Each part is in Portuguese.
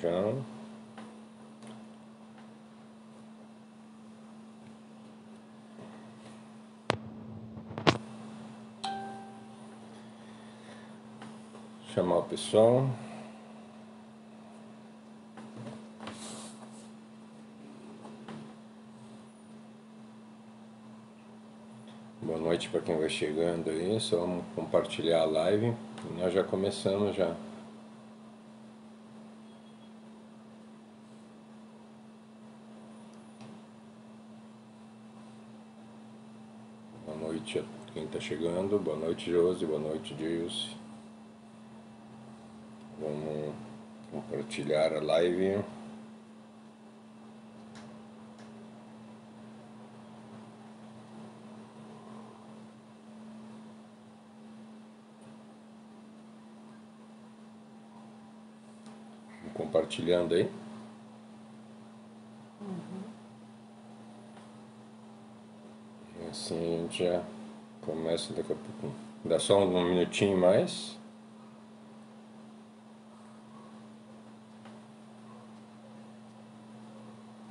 já. Chamar o pessoal. Boa noite para quem vai chegando aí, só vamos compartilhar a live. Nós já começamos já. Boa noite a quem está chegando, boa noite Josi, boa noite Dilce. Vamos compartilhar a live. Compartilhando aí. E assim a gente já começa daqui a pouco. Dá só um minutinho mais.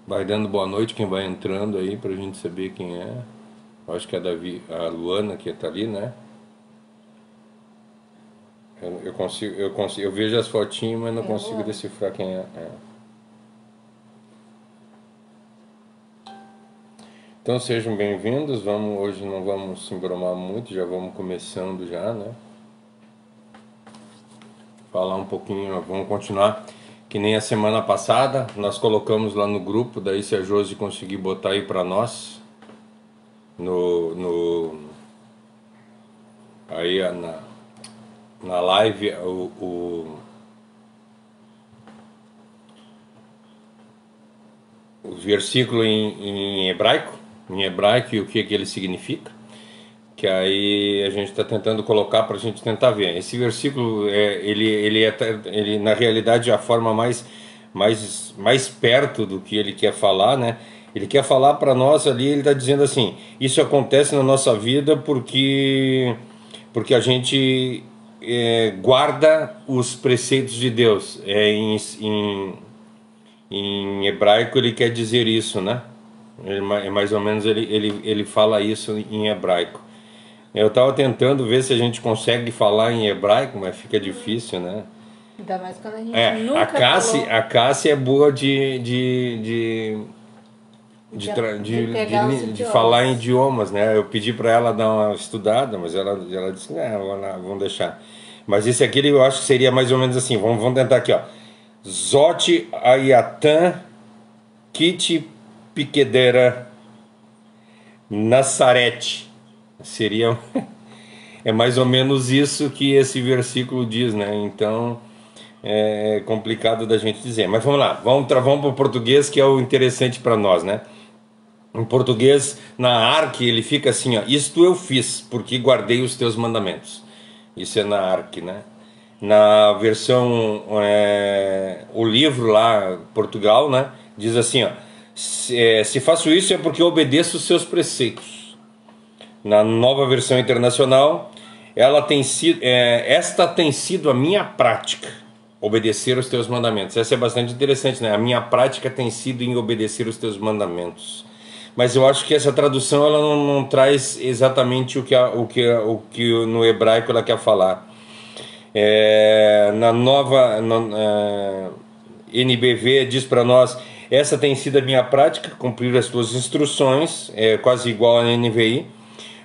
Vai dando boa noite quem vai entrando aí pra gente saber quem é. Acho que é a Luana que tá ali, né? Eu vejo as fotinhas, mas não consigo decifrar quem é. Então sejam bem-vindos. Hoje não vamos se embromar muito, já vamos começando já, né? Falar um pouquinho, vamos continuar. Que nem a semana passada, nós colocamos lá no grupo, daí se a Josi conseguir botar aí pra nós, aí na live, o versículo em hebraico e o que ele significa, que aí a gente está tentando colocar para a gente tentar ver. Esse versículo, ele na realidade é a forma mais perto do que ele quer falar, né? Ele quer falar para nós ali, ele está dizendo assim, isso acontece na nossa vida porque a gente guarda os preceitos de Deus. Em hebraico ele quer dizer isso, né? Mais ou menos ele fala isso em hebraico. Eu estava tentando ver se a gente consegue falar em hebraico, mas fica difícil, né? Ainda mais quando a gente nunca a Cássia é boa de falar em idiomas, né? Eu pedi para ela dar uma estudada, mas ela disse, vamos deixar. Mas esse aqui eu acho que seria mais ou menos assim, vamos tentar aqui, ó. Zot Ayatan Kit Piquedera Nazarete. Seria é mais ou menos isso que esse versículo diz, né? Então é complicado da gente dizer. Mas vamos lá, vamos para o português, que é o interessante para nós, né? Em português, na Arque, ele fica assim, ó, isto eu fiz, porque guardei os teus mandamentos. Isso é na Arque, né? Na versão, o livro lá, Portugal, né? Diz assim, ó, se faço isso é porque obedeço os seus preceitos. Na Nova Versão Internacional, esta tem sido a minha prática, obedecer os teus mandamentos. Essa é bastante interessante, né? A minha prática tem sido em obedecer os teus mandamentos. Mas eu acho que essa tradução ela não traz exatamente o que no hebraico ela quer falar. Na nova NBV diz para nós, essa tem sido a minha prática, cumprir as tuas instruções, quase igual à NVI.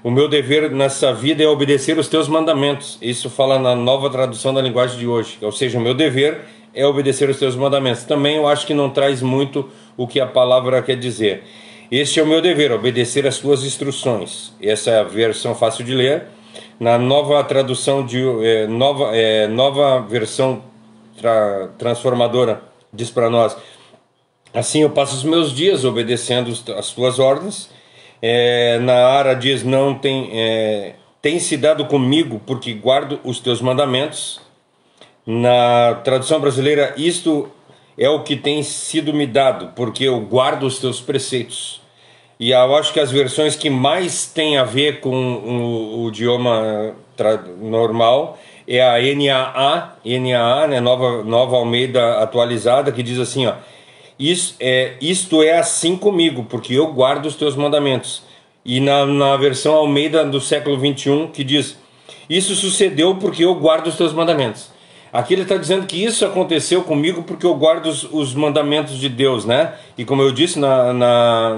O meu dever nessa vida é obedecer os teus mandamentos. Isso fala na nova tradução da linguagem de hoje. Ou seja, o meu dever é obedecer os teus mandamentos. Também eu acho que não traz muito o que a palavra quer dizer. Este é o meu dever, obedecer as tuas instruções. Essa é a versão fácil de ler. Na nova tradução nova versão transformadora diz para nós: assim eu passo os meus dias obedecendo as tuas ordens. Na Ara diz, não tem se dado comigo porque guardo os teus mandamentos. Na tradução brasileira, isto é o que tem sido me dado porque eu guardo os teus preceitos. E eu acho que as versões que mais tem a ver com o idioma normal é a NAA, né, Nova Almeida Atualizada, que diz assim, ó, isto é assim comigo, porque eu guardo os teus mandamentos. E na versão Almeida do século 21, que diz, isso sucedeu porque eu guardo os teus mandamentos. Aqui ele está dizendo que isso aconteceu comigo porque eu guardo os mandamentos de Deus, né? E como eu disse na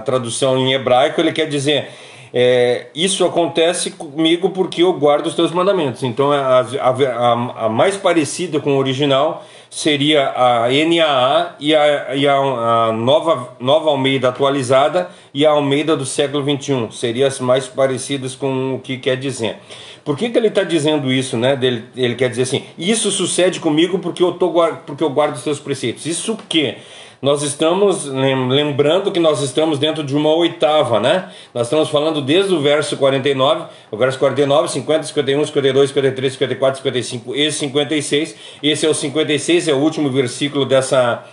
tradução em hebraico, ele quer dizer, isso acontece comigo porque eu guardo os teus mandamentos. Então a mais parecida com o original seria a NAA e a nova Almeida Atualizada e a Almeida do século 21. Seriam as mais parecidas com o que quer dizer. Por que ele está dizendo isso, né? Ele quer dizer assim, isso sucede comigo porque eu guardo os teus preceitos. Isso que? Nós estamos lembrando que nós estamos dentro de uma oitava, né? Nós estamos falando desde o verso 49, 50, 51, 52, 53, 54, 55 e 56. Esse é o 56, é o último versículo dessa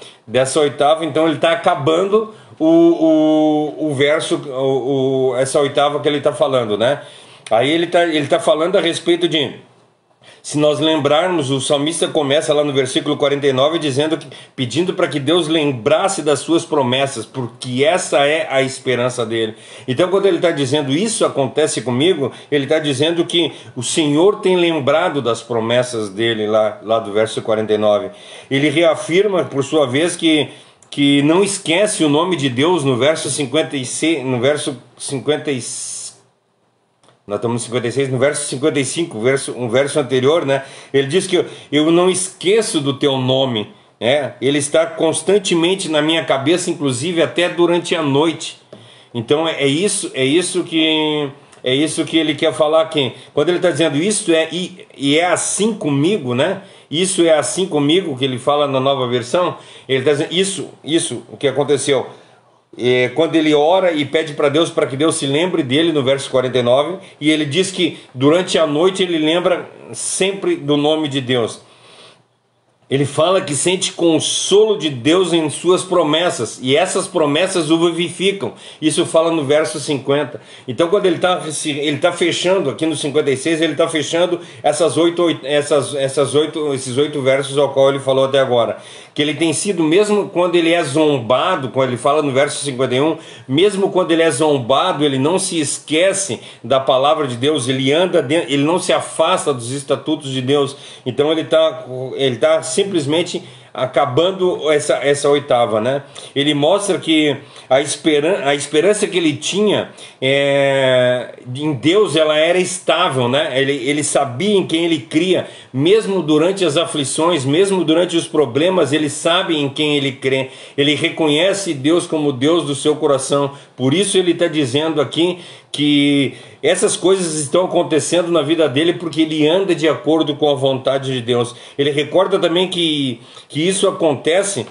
oitava, então ele está acabando o verso, essa oitava que ele está falando, né? Aí ele tá falando a respeito de, se nós lembrarmos, o salmista começa lá no versículo 49 pedindo para que Deus lembrasse das suas promessas, porque essa é a esperança dele. Então quando ele está dizendo isso acontece comigo, ele está dizendo que o Senhor tem lembrado das promessas dele lá do verso 49. Ele reafirma por sua vez que não esquece o nome de Deus no verso 56, nós estamos no 56, no verso 55, um verso anterior, né? Ele diz que eu não esqueço do teu nome, né? Ele está constantemente na minha cabeça, inclusive até durante a noite. Então é isso que ele quer falar aqui. Quando ele está dizendo isso é assim comigo, né? Isso é assim comigo, que ele fala na nova versão. Ele está dizendo isso o que aconteceu. Quando ele ora e pede para Deus para que Deus se lembre dele no verso 49, e ele diz que durante a noite ele lembra sempre do nome de Deus. Ele fala que sente consolo de Deus em suas promessas, e essas promessas o vivificam. Isso fala no verso 50. Então quando ele está fechando aqui no 56, ele está fechando esses 8 versos ao qual ele falou até agora. Que ele tem sido, mesmo quando ele é zombado, quando ele fala no verso 51, mesmo quando ele é zombado, ele não se esquece da palavra de Deus, ele não se afasta dos estatutos de Deus. Então ele tá simplesmente acabando essa oitava, né? Ele mostra que a esperança que ele tinha em Deus, ela era estável, né? Ele sabia em quem ele cria, mesmo durante as aflições, mesmo durante os problemas, ele sabe em quem ele crê. Ele reconhece Deus como Deus do seu coração. Por isso ele está dizendo aqui que essas coisas estão acontecendo na vida dele porque ele anda de acordo com a vontade de Deus. Ele recorda também que isso acontece,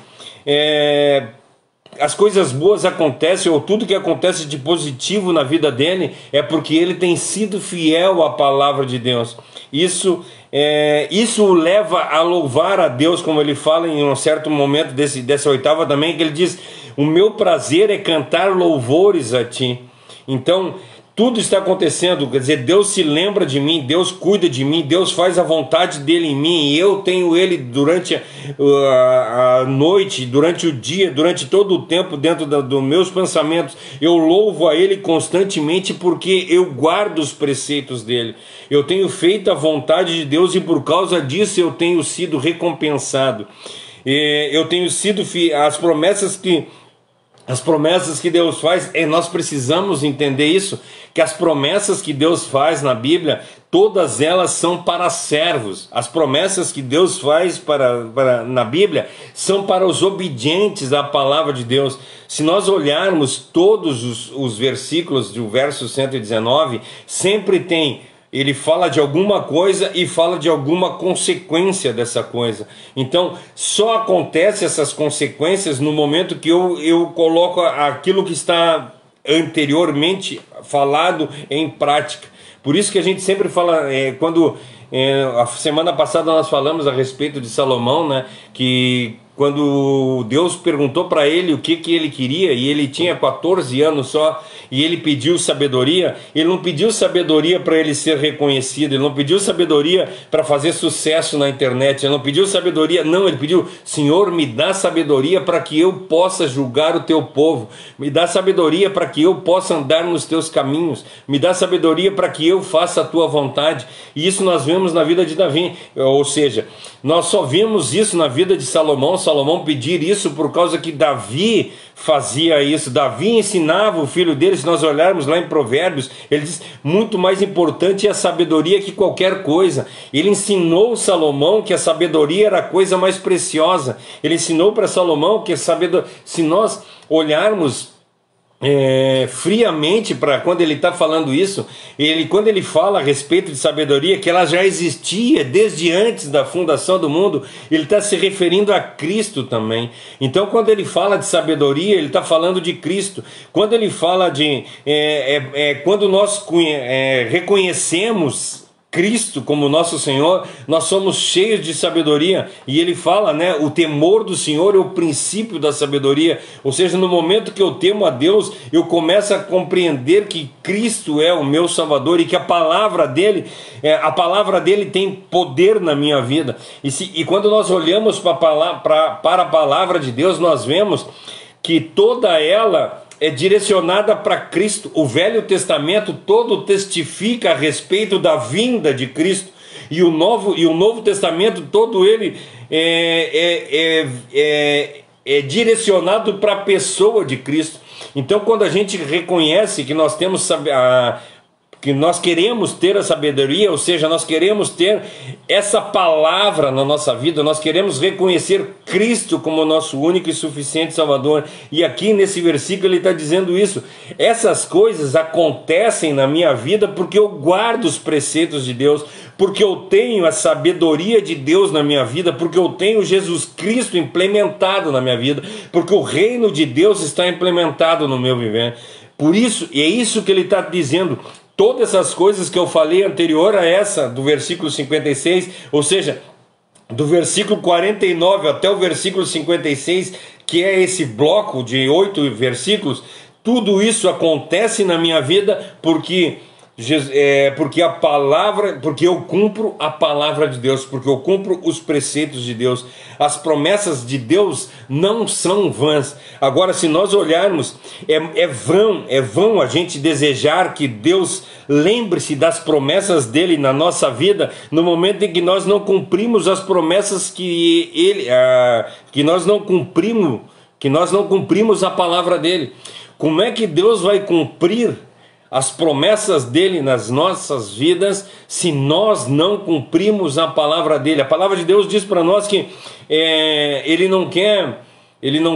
as coisas boas acontecem, ou tudo que acontece de positivo na vida dele é porque ele tem sido fiel à palavra de Deus. Isso o leva a louvar a Deus, como ele fala em um certo momento dessa oitava também, que ele diz: o meu prazer é cantar louvores a ti. Então tudo está acontecendo, quer dizer, Deus se lembra de mim, Deus cuida de mim, Deus faz a vontade dele em mim, e eu tenho ele durante a noite, durante o dia, durante todo o tempo dentro dos meus pensamentos. Eu louvo a ele constantemente porque eu guardo os preceitos dele. Eu tenho feito a vontade de Deus e por causa disso eu tenho sido recompensado. Eu tenho sido as promessas que Deus faz, nós precisamos entender isso, que as promessas que Deus faz na Bíblia, todas elas são para servos. As promessas que Deus faz na Bíblia são para os obedientes à palavra de Deus. Se nós olharmos todos os versículos do verso 119, sempre tem... Ele fala de alguma coisa e fala de alguma consequência dessa coisa. Então, só acontece essas consequências no momento que eu coloco aquilo que está anteriormente falado em prática. Por isso que a gente sempre fala, quando A semana passada nós falamos a respeito de Salomão, né? Que quando Deus perguntou para ele o que ele queria, e ele tinha 14 anos só, e ele pediu sabedoria, ele não pediu sabedoria para ele ser reconhecido, ele não pediu sabedoria para fazer sucesso na internet, ele não pediu sabedoria, não, ele pediu: Senhor, me dá sabedoria para que eu possa julgar o teu povo, me dá sabedoria para que eu possa andar nos teus caminhos, me dá sabedoria para que eu faça a tua vontade. E isso nós vemos na vida de Davi, ou seja, nós só vemos isso na vida de Salomão pedir isso por causa que Davi fazia isso. Davi ensinava o filho dele. Se nós olharmos lá em Provérbios, ele diz: muito mais importante é a sabedoria que qualquer coisa. Ele ensinou Salomão que a sabedoria era a coisa mais preciosa. Ele ensinou para Salomão que a sabedoria, se nós olharmos friamente para quando ele está falando isso, quando ele fala a respeito de sabedoria, que ela já existia desde antes da fundação do mundo, ele está se referindo a Cristo também. Então, quando ele fala de sabedoria, ele está falando de Cristo. Quando ele fala de quando nós reconhecemos Cristo como nosso Senhor, nós somos cheios de sabedoria. E ele fala, né, o temor do Senhor é o princípio da sabedoria. Ou seja, no momento que eu temo a Deus, eu começo a compreender que Cristo é o meu Salvador e que a palavra dele tem poder na minha vida. E quando nós olhamos para a palavra de Deus, nós vemos que toda ela é direcionada para Cristo. O Velho Testamento todo testifica a respeito da vinda de Cristo, e o Novo Testamento todo ele é direcionado para a pessoa de Cristo. Então, quando a gente reconhece que nós temos que nós queremos ter a sabedoria, ou seja, nós queremos ter essa palavra na nossa vida, nós queremos reconhecer Cristo como nosso único e suficiente Salvador. E aqui nesse versículo ele está dizendo isso: essas coisas acontecem na minha vida porque eu guardo os preceitos de Deus, porque eu tenho a sabedoria de Deus na minha vida, porque eu tenho Jesus Cristo implementado na minha vida, porque o reino de Deus está implementado no meu viver. Por isso, e é isso que ele está dizendo. Todas essas coisas que eu falei anterior a essa, do versículo 56, ou seja, do versículo 49 até o versículo 56, que é esse bloco de 8 versículos, tudo isso acontece na minha vida porque eu cumpro a palavra de Deus, porque eu cumpro os preceitos de Deus. As promessas de Deus não são vãs. Agora, se nós olharmos, é vão a gente desejar que Deus lembre-se das promessas dele na nossa vida, no momento em que nós não cumprimos as promessas que nós não cumprimos a palavra dele. Como é que Deus vai cumprir as promessas dele nas nossas vidas se nós não cumprimos a palavra dele? A palavra de Deus diz para nós que ele não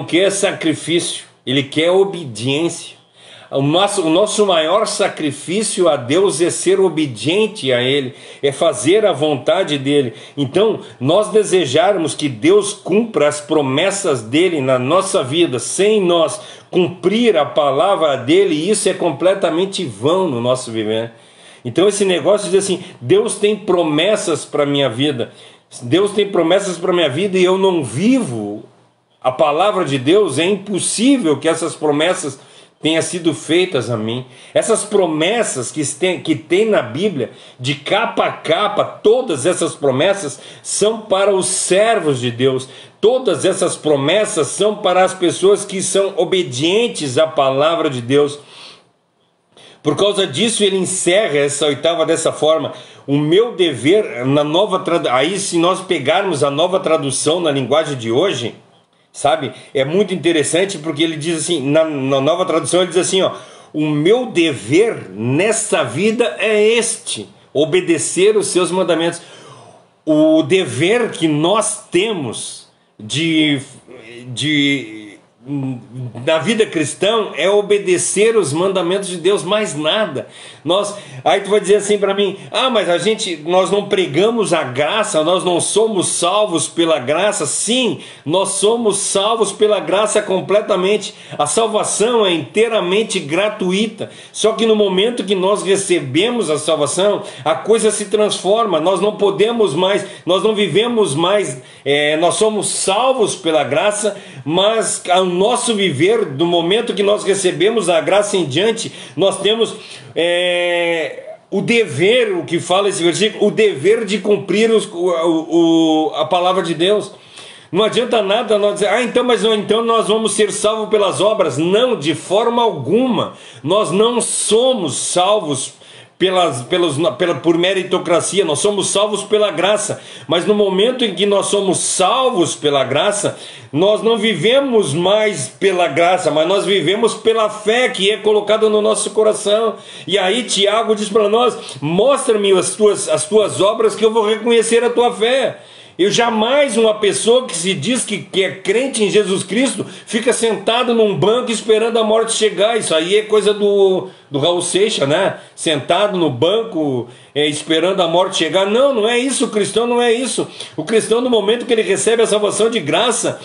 quer sacrifício, ele quer obediência. O nosso maior sacrifício a Deus é ser obediente a Ele, é fazer a vontade dEle. Então, nós desejarmos que Deus cumpra as promessas dEle na nossa vida, sem nós cumprir a palavra dEle, isso é completamente vão no nosso viver. Então, esse negócio de dizer assim: Deus tem promessas para a minha vida, Deus tem promessas para a minha vida e eu não vivo a palavra de Deus, é impossível que essas promessas tenha sido feitas a mim. Essas promessas que tem na Bíblia, de capa a capa, todas essas promessas são para os servos de Deus. Todas essas promessas são para as pessoas que são obedientes à palavra de Deus. Por causa disso, ele encerra essa oitava dessa forma: o meu dever, na nova tradução. Aí, se nós pegarmos a nova tradução na linguagem de hoje, sabe, é muito interessante, porque ele diz assim, na nova tradução ele diz assim, ó: o meu dever nessa vida é este, obedecer os seus mandamentos. O dever que nós temos de na vida cristã é obedecer os mandamentos de Deus, mais nada. Aí tu vai dizer assim para mim: mas nós não pregamos a graça, nós não somos salvos pela graça. Sim, nós somos salvos pela graça completamente. A salvação é inteiramente gratuita. Só que no momento que nós recebemos a salvação, a coisa se transforma. Nós não podemos mais, nós não vivemos mais, nós somos salvos pela graça, mas o nosso viver, do momento que nós recebemos a graça em diante, nós temos o dever, o que fala esse versículo, o dever de cumprir a palavra de Deus. Não adianta nada nós dizer: então nós vamos ser salvos pelas obras. Não, de forma alguma. Nós não somos salvos por meritocracia, nós somos salvos pela graça. Mas no momento em que nós somos salvos pela graça, nós não vivemos mais pela graça, mas nós vivemos pela fé que é colocada no nosso coração. E aí Tiago diz para nós: mostra-me as tuas obras, que eu vou reconhecer a tua fé. Eu jamais, uma pessoa que se diz que é crente em Jesus Cristo, fica sentado num banco esperando a morte chegar. Isso aí é coisa do Raul Seixas, né? Sentado no banco esperando a morte chegar. Não é isso. O cristão não é isso. O cristão, no momento que ele recebe a salvação de graça,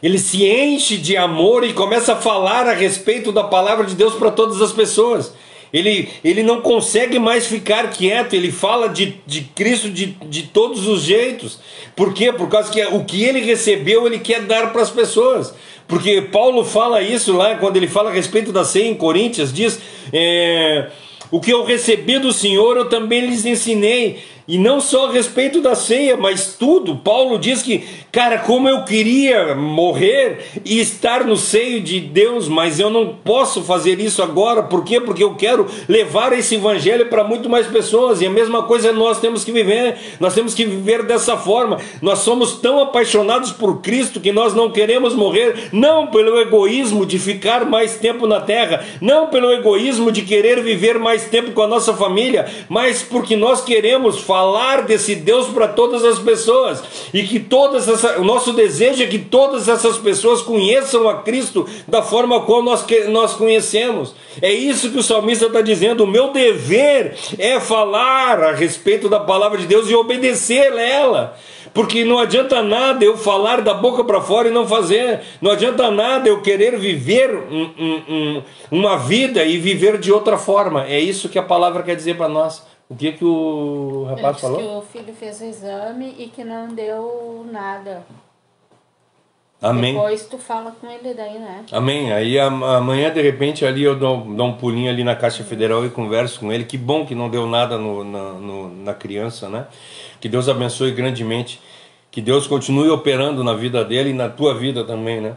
ele se enche de amor e começa a falar a respeito da palavra de Deus para todas as pessoas. Ele não consegue mais ficar quieto, ele fala de Cristo de todos os jeitos. Por quê? Por causa que o que ele recebeu, ele quer dar para as pessoas. Porque Paulo fala isso lá, quando ele fala a respeito da ceia em Coríntios, diz: o que eu recebi do Senhor, eu também lhes ensinei. E não só a respeito da ceia, mas tudo. Paulo diz que, cara, como eu queria morrer e estar no seio de Deus, mas eu não posso fazer isso agora. Por quê? Porque eu quero levar esse evangelho para muito mais pessoas. E a mesma coisa nós temos que viver. Nós temos que viver dessa forma. Nós somos tão apaixonados por Cristo que nós não queremos morrer, não pelo egoísmo de ficar mais tempo na terra, não pelo egoísmo de querer viver mais tempo com a nossa família, mas porque nós queremos falar desse Deus para todas as pessoas, e que o nosso desejo é que todas essas pessoas conheçam a Cristo da forma como nós conhecemos. É isso que o salmista está dizendo: o meu dever é falar a respeito da palavra de Deus e obedecer ela. Porque não adianta nada eu falar da boca para fora e não fazer. Não adianta nada eu querer viver uma vida e viver de outra forma. É isso que a palavra quer dizer para nós. O que o rapaz falou? Que o filho fez o exame e que não deu nada. Amém. Depois tu fala com ele daí, né? Amém. Aí amanhã, de repente, ali eu dou um pulinho ali na Caixa Federal e converso com ele. Que bom que não deu nada na criança, né? Que Deus abençoe grandemente. Que Deus continue operando na vida dele e na tua vida também, né?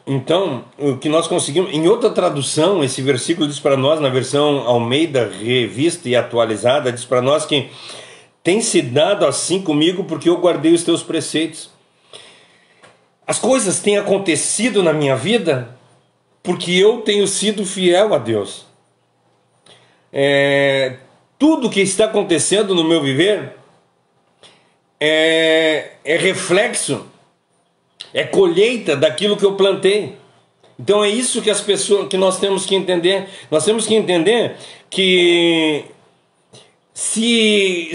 Então, o que nós conseguimos... Em outra tradução, esse versículo diz para nós, na versão Almeida, revista e atualizada, diz para nós que tem se dado assim comigo porque eu guardei os teus preceitos. As coisas têm acontecido na minha vida porque eu tenho sido fiel a Deus. Tudo que está acontecendo no meu viver é reflexo, é colheita daquilo que eu plantei. Então é isso que nós temos que entender. Nós temos que entender que se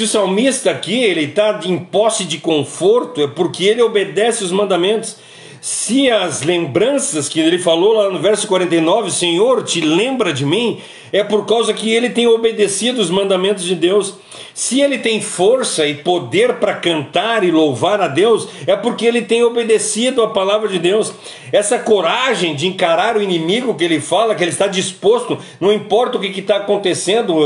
o salmista aqui ele está em posse de conforto, é porque ele obedece os mandamentos. Se as lembranças que ele falou lá no verso 49, Senhor, te lembra de mim, é por causa que ele tem obedecido os mandamentos de Deus. Se ele tem força e poder para cantar e louvar a Deus, é porque ele tem obedecido a palavra de Deus. Essa coragem de encarar o inimigo que ele fala, que ele está disposto, não importa o que está acontecendo,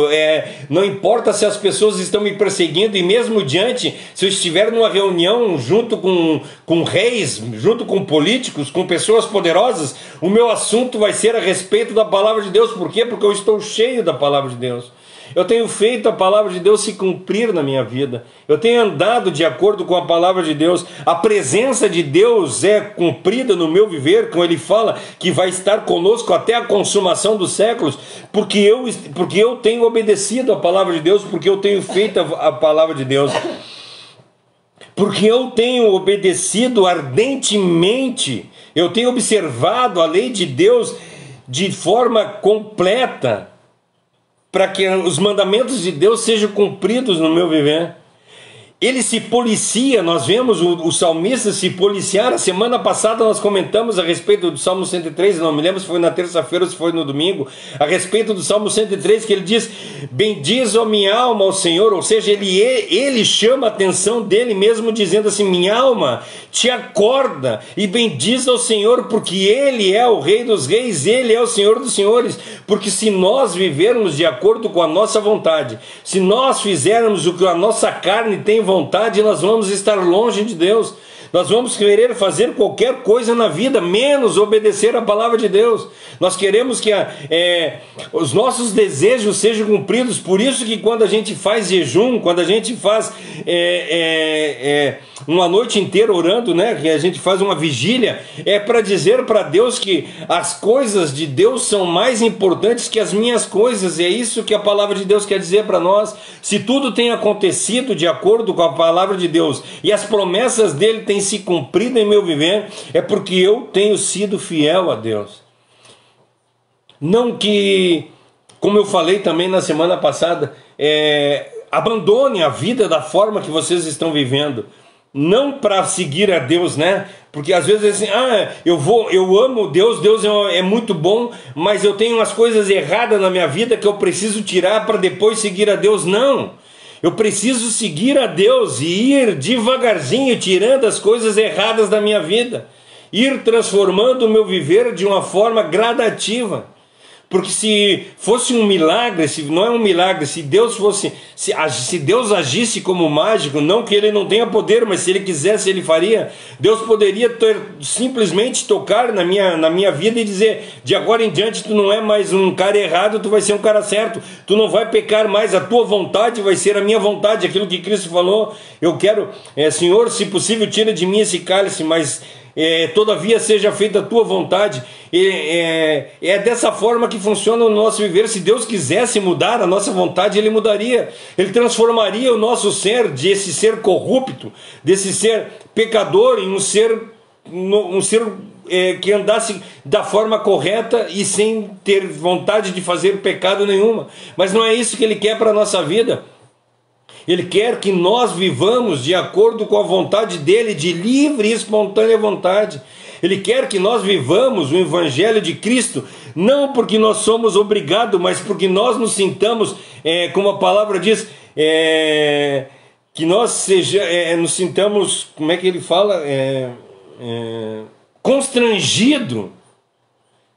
não importa se as pessoas estão me perseguindo, e mesmo diante, se eu estiver numa reunião junto com reis, junto com políticos, com pessoas poderosas, o meu assunto vai ser a respeito da palavra de Deus. Por quê? Porque eu estou cheio da palavra de Deus. Eu tenho feito a palavra de Deus se cumprir na minha vida. Eu tenho andado de acordo com a palavra de Deus. A presença de Deus é cumprida no meu viver, como ele fala, que vai estar conosco até a consumação dos séculos, porque eu tenho obedecido a palavra de Deus, porque eu tenho feito a palavra de Deus. porque eu tenho obedecido ardentemente, eu tenho observado a lei de Deus de forma completa, para que os mandamentos de Deus sejam cumpridos no meu viver. Ele se policia, nós vemos o salmista se policiar. A semana passada nós comentamos a respeito do Salmo 103, não me lembro se foi na terça-feira ou se foi no domingo, a respeito do Salmo 103, que ele diz: bendiz, ó minha alma, ao Senhor. Ou seja, ele chama a atenção dele mesmo, dizendo assim: minha alma, te acorda e bendiz ao Senhor, porque Ele é o Rei dos Reis, Ele é o Senhor dos Senhores. Porque se nós vivermos de acordo com a nossa vontade, se nós fizermos o que a nossa carne tem vontade, nós vamos estar longe de Deus. Nós vamos querer fazer qualquer coisa na vida, menos obedecer a palavra de Deus. Nós queremos que os nossos desejos sejam cumpridos. Por isso que quando a gente faz jejum, quando a gente faz uma noite inteira orando, né, que a gente faz uma vigília, é para dizer para Deus que as coisas de Deus são mais importantes que as minhas coisas. É isso que a palavra de Deus quer dizer para nós. Se tudo tem acontecido de acordo com a palavra de Deus e as promessas dele têm se cumprido em meu viver, é porque eu tenho sido fiel a Deus. Não que, como eu falei também na semana passada, abandone a vida da forma que vocês estão vivendo. Não para seguir a Deus, né? Porque às vezes assim, eu amo Deus, Deus é muito bom, mas eu tenho umas coisas erradas na minha vida que eu preciso tirar para depois seguir a Deus. Não! Eu preciso seguir a Deus e ir devagarzinho tirando as coisas erradas da minha vida, ir transformando o meu viver de uma forma gradativa. Porque se fosse um milagre, se não é um milagre, se Deus agisse como mágico, não que ele não tenha poder, mas se ele quisesse, ele faria. Deus poderia simplesmente tocar na minha vida e dizer: de agora em diante tu não é mais um cara errado, tu vai ser um cara certo, tu não vai pecar mais, a tua vontade vai ser a minha vontade, aquilo que Cristo falou. Eu quero, Senhor, se possível, tira de mim esse cálice, mas todavia seja feita a tua vontade. É dessa forma que funciona o nosso viver. Se Deus quisesse mudar a nossa vontade, Ele mudaria. Ele transformaria o nosso ser, desse ser corrupto, desse ser pecador, em um ser que andasse da forma correta e sem ter vontade de fazer pecado nenhuma. Mas não é isso que Ele quer para a nossa vida. Ele quer que nós vivamos de acordo com a vontade dele, de livre e espontânea vontade. Ele quer que nós vivamos o Evangelho de Cristo, não porque nós somos obrigados, mas porque nós nos sintamos, como a palavra diz, que nós nos sintamos, como é que ele fala? Constrangido.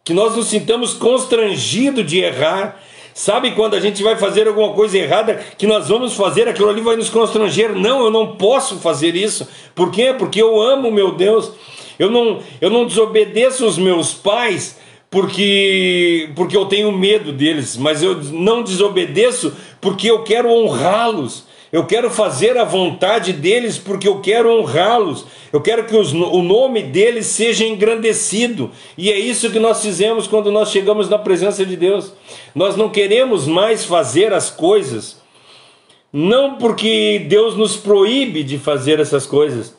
Que nós nos sintamos constrangidos de errar. Sabe quando a gente vai fazer alguma coisa errada, que nós vamos fazer, aquilo ali vai nos constranger? Não, eu não posso fazer isso. Por quê? Porque eu amo meu Deus. Eu não desobedeço os meus pais porque eu tenho medo deles, mas eu não desobedeço porque eu quero honrá-los. Eu quero fazer a vontade deles porque eu quero honrá-los. Eu quero que o nome deles seja engrandecido. E é isso que nós fizemos quando nós chegamos na presença de Deus. Nós não queremos mais fazer as coisas, não porque Deus nos proíbe de fazer essas coisas.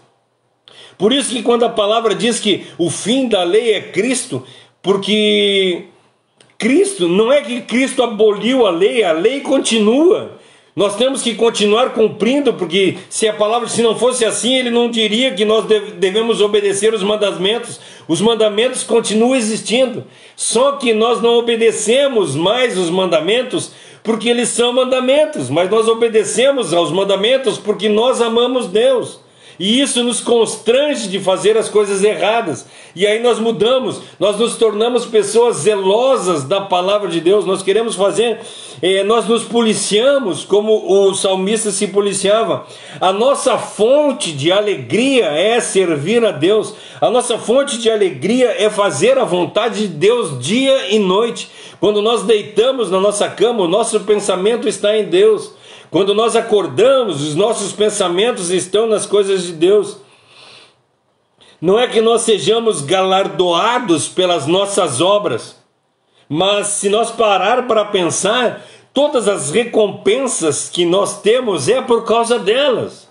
Por isso que quando a palavra diz que o fim da lei é Cristo, porque Cristo, não é que Cristo aboliu a lei continua. Nós temos que continuar cumprindo, porque se não fosse assim, ele não diria que nós devemos obedecer os mandamentos. Os mandamentos continuam existindo, só que nós não obedecemos mais os mandamentos porque eles são mandamentos, mas nós obedecemos aos mandamentos porque nós amamos Deus. E isso nos constrange de fazer as coisas erradas. E aí nós mudamos, nós nos tornamos pessoas zelosas da palavra de Deus. Nós queremos fazer, nós nos policiamos como o salmista se policiava. A nossa fonte de alegria é servir a Deus. A nossa fonte de alegria é fazer a vontade de Deus dia e noite. Quando nós deitamos na nossa cama, o nosso pensamento está em Deus. Quando nós acordamos, os nossos pensamentos estão nas coisas de Deus. Não é que nós sejamos galardoados pelas nossas obras, mas se nós parar para pensar, todas as recompensas que nós temos é por causa delas.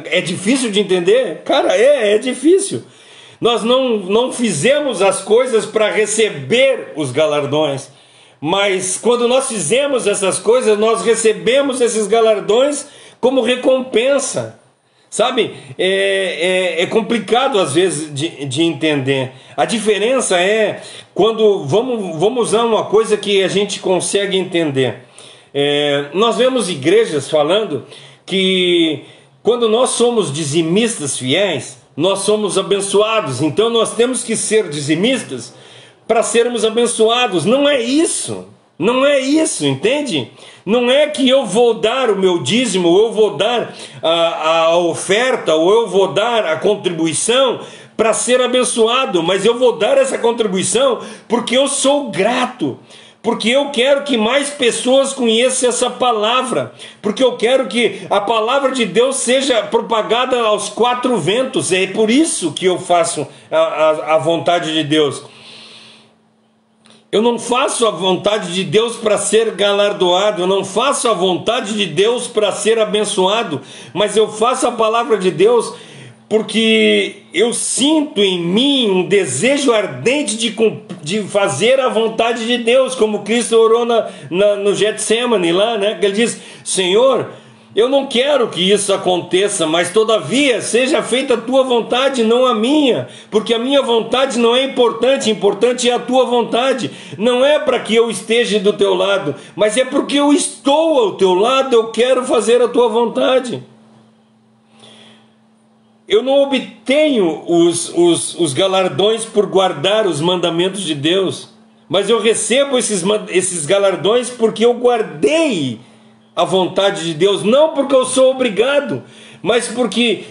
É difícil de entender? Cara, é difícil. Nós não fizemos as coisas para receber os galardões, mas quando nós fizemos essas coisas, nós recebemos esses galardões como recompensa. Sabe, é complicado às vezes de entender. A diferença é quando, vamos usar uma coisa que a gente consegue entender. Nós vemos igrejas falando que quando nós somos dizimistas fiéis, nós somos abençoados. Então nós temos que ser dizimistas para sermos abençoados. Não é isso. Não é isso, entende? Não é que eu vou dar o meu dízimo, ou eu vou dar a oferta, ou eu vou dar a contribuição para ser abençoado, mas eu vou dar essa contribuição porque eu sou grato, porque eu quero que mais pessoas conheçam essa palavra, porque eu quero que a palavra de Deus seja propagada aos quatro ventos. É por isso que eu faço a vontade de Deus. Eu não faço a vontade de Deus para ser galardoado, eu não faço a vontade de Deus para ser abençoado, mas eu faço a palavra de Deus porque eu sinto em mim um desejo ardente de fazer a vontade de Deus, como Cristo orou no Getsemane lá, né? Que ele diz: Senhor, eu não quero que isso aconteça, mas todavia seja feita a tua vontade, não a minha, porque a minha vontade não é importante, importante é a tua vontade. Não é para que eu esteja do teu lado, mas é porque eu estou ao teu lado, eu quero fazer a tua vontade. Eu não obtenho os galardões por guardar os mandamentos de Deus, mas eu recebo esses galardões porque eu guardei a vontade de Deus, não porque eu sou obrigado, mas porque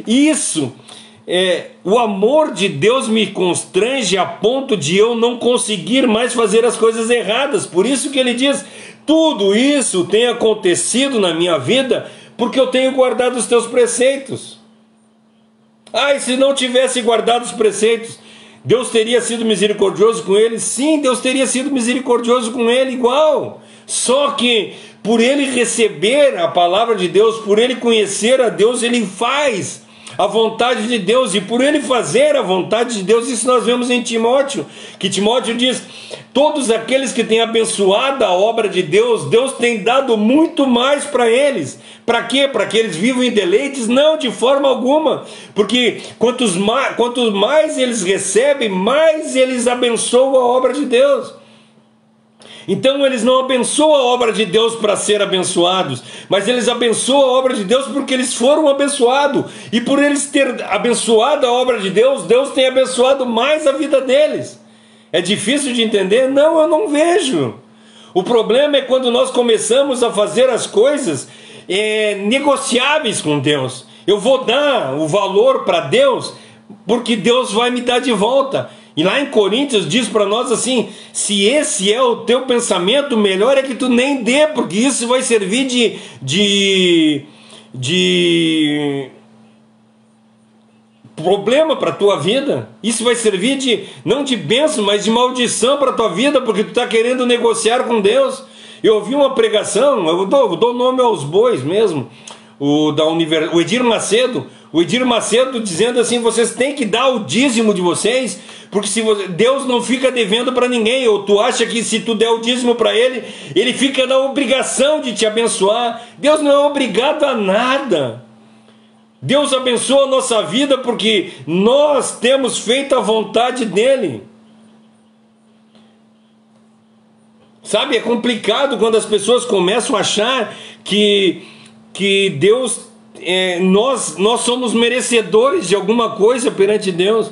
o amor de Deus me constrange a ponto de eu não conseguir mais fazer as coisas erradas. Por isso que ele diz: tudo isso tem acontecido na minha vida porque eu tenho guardado os teus preceitos. E se não tivesse guardado os preceitos, Deus teria sido misericordioso com ele? Sim, Deus teria sido misericordioso com ele igual. Só que por ele receber a palavra de Deus, por ele conhecer a Deus, ele faz a vontade de Deus. E por ele fazer a vontade de Deus, isso nós vemos em Timóteo, que Timóteo diz: todos aqueles que têm abençoado a obra de Deus, Deus tem dado muito mais para eles. Para quê? Para que eles vivam em deleites? Não, de forma alguma. Porque quanto mais eles recebem, mais eles abençoam a obra de Deus. Então eles não abençoam a obra de Deus para ser abençoados, mas eles abençoam a obra de Deus porque eles foram abençoados. E por eles terem abençoado a obra de Deus, Deus tem abençoado mais a vida deles. É difícil de entender? Não, eu não vejo. O problema é quando nós começamos a fazer as coisas negociáveis com Deus. Eu vou dar o valor para Deus porque Deus vai me dar de volta. E lá em Coríntios diz para nós assim: se esse é o teu pensamento, melhor é que tu nem dê, porque isso vai servir de problema para a tua vida. Isso vai servir não de bênção, mas de maldição para a tua vida, porque tu está querendo negociar com Deus. Eu ouvi uma pregação, eu dou nome aos bois mesmo, o Edir Macedo. O Edir Macedo dizendo assim: vocês têm que dar o dízimo de vocês, porque Deus não fica devendo para ninguém. Ou tu acha que se tu der o dízimo para ele, ele fica na obrigação de te abençoar? Deus não é obrigado a nada. Deus abençoa a nossa vida porque nós temos feito a vontade dele. Sabe, é complicado quando as pessoas começam a achar que Deus... nós somos merecedores de alguma coisa perante Deus.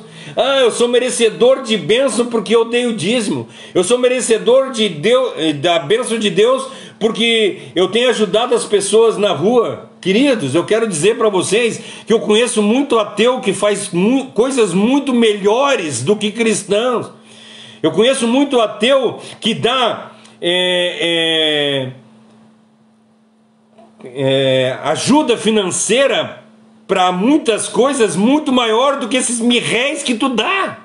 Eu sou merecedor de bênção porque eu dei o dízimo. Eu sou merecedor da bênção de Deus porque eu tenho ajudado as pessoas na rua. Queridos, eu quero dizer para vocês que eu conheço muito ateu que faz coisas muito melhores do que cristãos. Eu conheço muito ateu que dá ajuda financeira para muitas coisas muito maior do que esses mirréis que tu dá.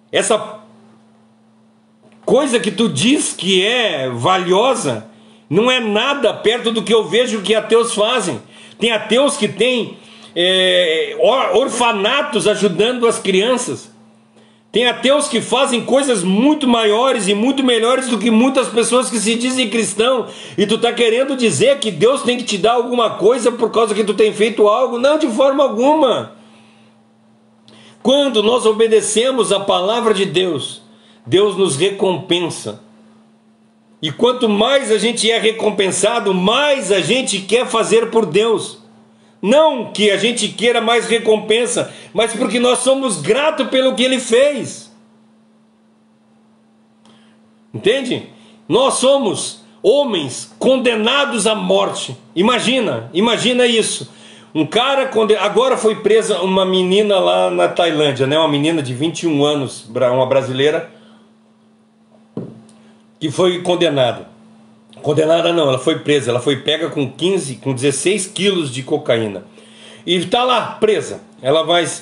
Essa coisa que tu diz que é valiosa não é nada perto do que eu vejo que ateus fazem. Tem ateus que têm orfanatos ajudando as crianças. Tem ateus que fazem coisas muito maiores e muito melhores do que muitas pessoas que se dizem cristão. E tu está querendo dizer que Deus tem que te dar alguma coisa por causa que tu tem feito algo? Não, de forma alguma. Quando nós obedecemos a palavra de Deus, Deus nos recompensa. E quanto mais a gente é recompensado, mais a gente quer fazer por Deus. Não que a gente queira mais recompensa, mas porque nós somos gratos pelo que Ele fez. Entende? Nós somos homens condenados à morte. Imagina isso. Um cara, agora foi presa uma menina lá na Tailândia, né? Uma menina de 21 anos, uma brasileira, que foi condenada. Condenada não, ela foi presa, ela foi pega com 16 quilos de cocaína. E está lá, presa.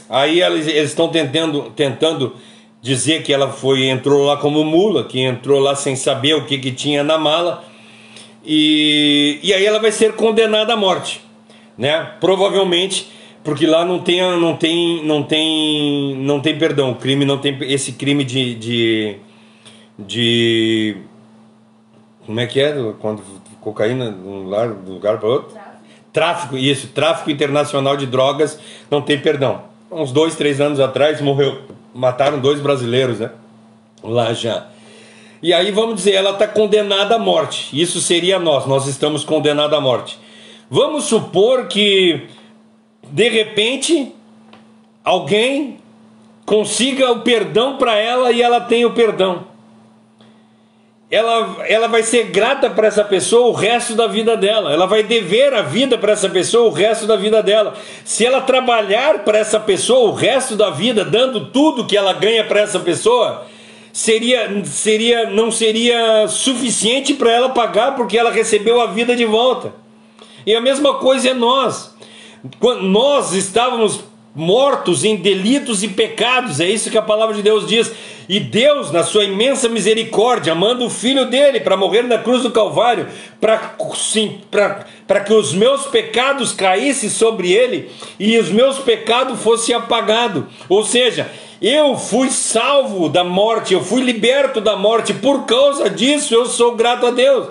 Aí eles estão tentando dizer que ela entrou lá como mula, que entrou lá sem saber o que tinha na mala. E aí ela vai ser condenada à morte, né? Provavelmente, porque lá não tem perdão. O crime não tem esse crime de como é que é? Quando cocaína de um lugar para outro? Tráfico, isso. Tráfico internacional de drogas não tem perdão. Uns 2, 3 anos atrás mataram 2 brasileiros, né? Lá já. E aí vamos dizer, ela está condenada à morte. Isso seria nós estamos condenados à morte. Vamos supor que, de repente, alguém consiga o perdão para ela e ela tenha o perdão. Ela vai ser grata para essa pessoa o resto da vida dela. Ela vai dever a vida para essa pessoa o resto da vida dela. Se ela trabalhar para essa pessoa o resto da vida, dando tudo que ela ganha para essa pessoa, não seria suficiente para ela pagar, porque ela recebeu a vida de volta. E a mesma coisa é nós. Quando nós estávamos mortos em delitos e pecados, é isso que a palavra de Deus diz. E Deus, na sua imensa misericórdia, manda o Filho dele para morrer na cruz do Calvário, para que os meus pecados caíssem sobre ele e os meus pecados fossem apagados. Ou seja, eu fui salvo da morte, eu fui liberto da morte. Por causa disso eu sou grato a Deus.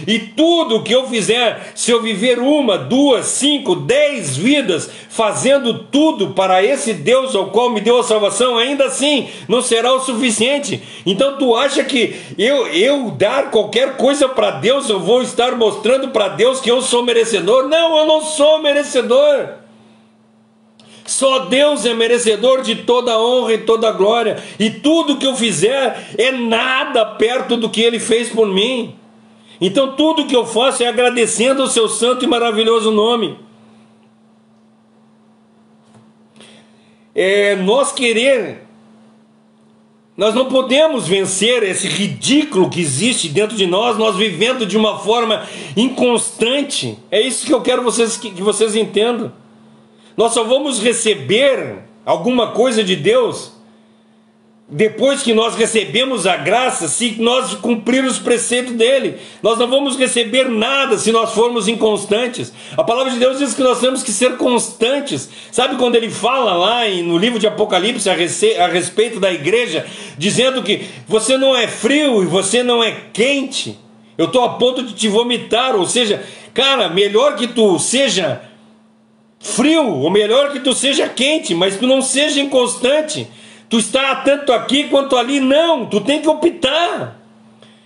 E tudo que eu fizer, se eu viver 1, 2, 5, 10 vidas, fazendo tudo para esse Deus ao qual me deu a salvação, ainda assim não será o suficiente. Então tu acha que eu dar qualquer coisa para Deus, eu vou estar mostrando para Deus que eu sou merecedor? Não, eu não sou merecedor. Só Deus é merecedor de toda a honra e toda a glória. E tudo que eu fizer é nada perto do que Ele fez por mim. Então tudo que eu faço é agradecendo ao seu santo e maravilhoso nome. Nós não podemos vencer esse ridículo que existe dentro de nós vivendo de uma forma inconstante. É isso que eu quero que vocês entendam. Nós só vamos receber alguma coisa de Deus depois que nós recebemos a graça, se nós cumprirmos os preceitos dele. Nós não vamos receber nada se nós formos inconstantes. A palavra de Deus diz que nós temos que ser constantes. Sabe quando ele fala lá no livro de Apocalipse a respeito da igreja, dizendo que você não é frio e você não é quente, eu estou a ponto de te vomitar. Ou seja, cara, melhor que tu seja frio, ou melhor que tu seja quente, mas tu não seja inconstante. Tu está tanto aqui quanto ali. Não, tu tem que optar.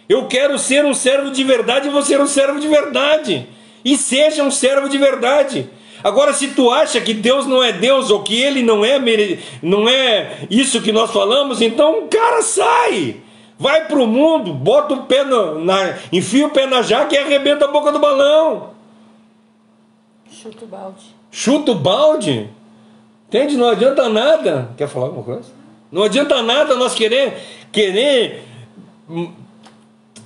Eu quero ser um servo de verdade e vou ser um servo de verdade. E seja um servo de verdade. Agora, se tu acha que Deus não é Deus, ou que Ele não é isso que nós falamos, então, cara, sai. Vai para o mundo, bota o pé enfia o pé na jaca e arrebenta a boca do balão. Chuta o balde. Chuta o balde? Entende? Não adianta nada. Quer falar alguma coisa? Não adianta nada nós querer,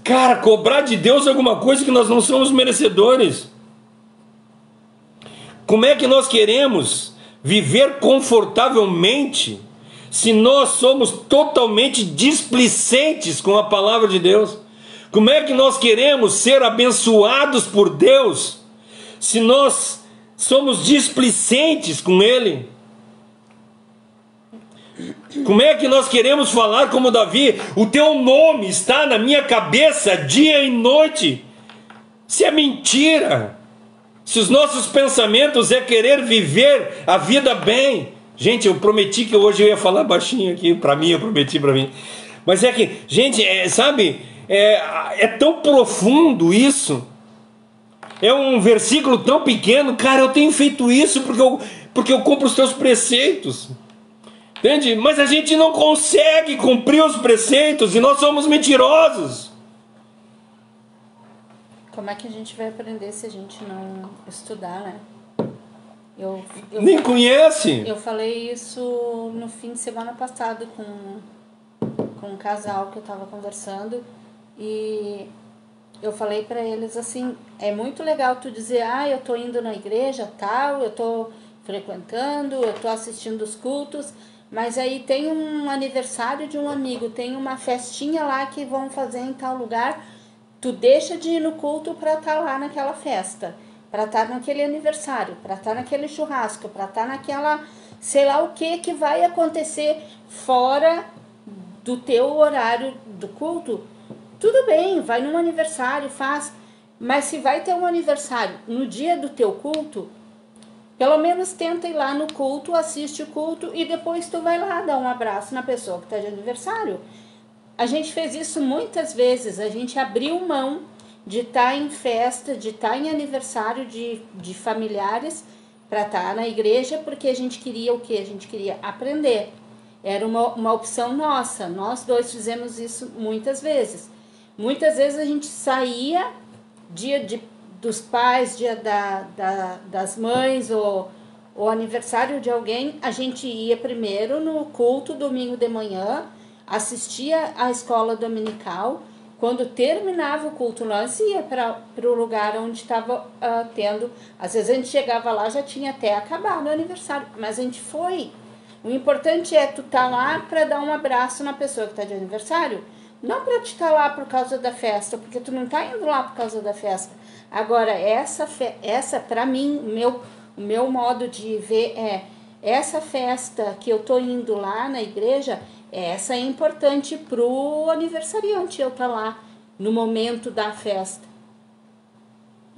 cara, cobrar de Deus alguma coisa que nós não somos merecedores. Como é que nós queremos viver confortavelmente se nós somos totalmente displicentes com a palavra de Deus? Como é que nós queremos ser abençoados por Deus se nós Somos displicentes com Ele. Como é que nós queremos falar como Davi? O teu nome está na minha cabeça dia e noite. Se é mentira, se os nossos pensamentos é querer viver a vida bem. Gente, eu prometi que hoje eu ia falar baixinho aqui, para mim, eu prometi para mim. Mas é que, gente, sabe, é tão profundo isso. É um versículo tão pequeno. Cara, eu tenho feito isso porque eu cumpro os teus preceitos. Entende? Mas a gente não consegue cumprir os preceitos e nós somos mentirosos. Como é que a gente vai aprender se a gente não estudar, né? Nem conhece. Eu falei isso no fim de semana passado com um casal que eu estava conversando, e eu falei para eles assim: é muito legal tu dizer, eu tô indo na igreja tal, eu tô frequentando, eu tô assistindo os cultos, mas aí tem um aniversário de um amigo, tem uma festinha lá que vão fazer em tal lugar, tu deixa de ir no culto para estar lá naquela festa, para estar naquele aniversário, para estar naquele churrasco, para estar naquela, sei lá o que vai acontecer fora do teu horário do culto. Tudo bem, vai num aniversário, faz, mas se vai ter um aniversário no dia do teu culto, pelo menos tenta ir lá no culto, assiste o culto e depois tu vai lá dar um abraço na pessoa que está de aniversário. A gente fez isso muitas vezes, a gente abriu mão de estar em festa, de estar em aniversário de familiares para estar na igreja, porque a gente queria o quê? A gente queria aprender. Era uma opção nossa, nós dois fizemos isso muitas vezes. Muitas vezes a gente saía, dia dos pais, dia das mães ou aniversário de alguém, a gente ia primeiro no culto domingo de manhã, assistia à escola dominical. Quando terminava o culto, nós ia para o lugar onde estava tendo. Às vezes a gente chegava lá, já tinha até acabado o aniversário, mas a gente foi. O importante é tu estar lá para dar um abraço na pessoa que está de aniversário, não para te estar lá por causa da festa, porque tu não está indo lá por causa da festa. Agora, essa para mim, o meu modo de ver essa festa que eu estou indo lá na igreja, essa é importante pro aniversariante, eu estar lá no momento da festa.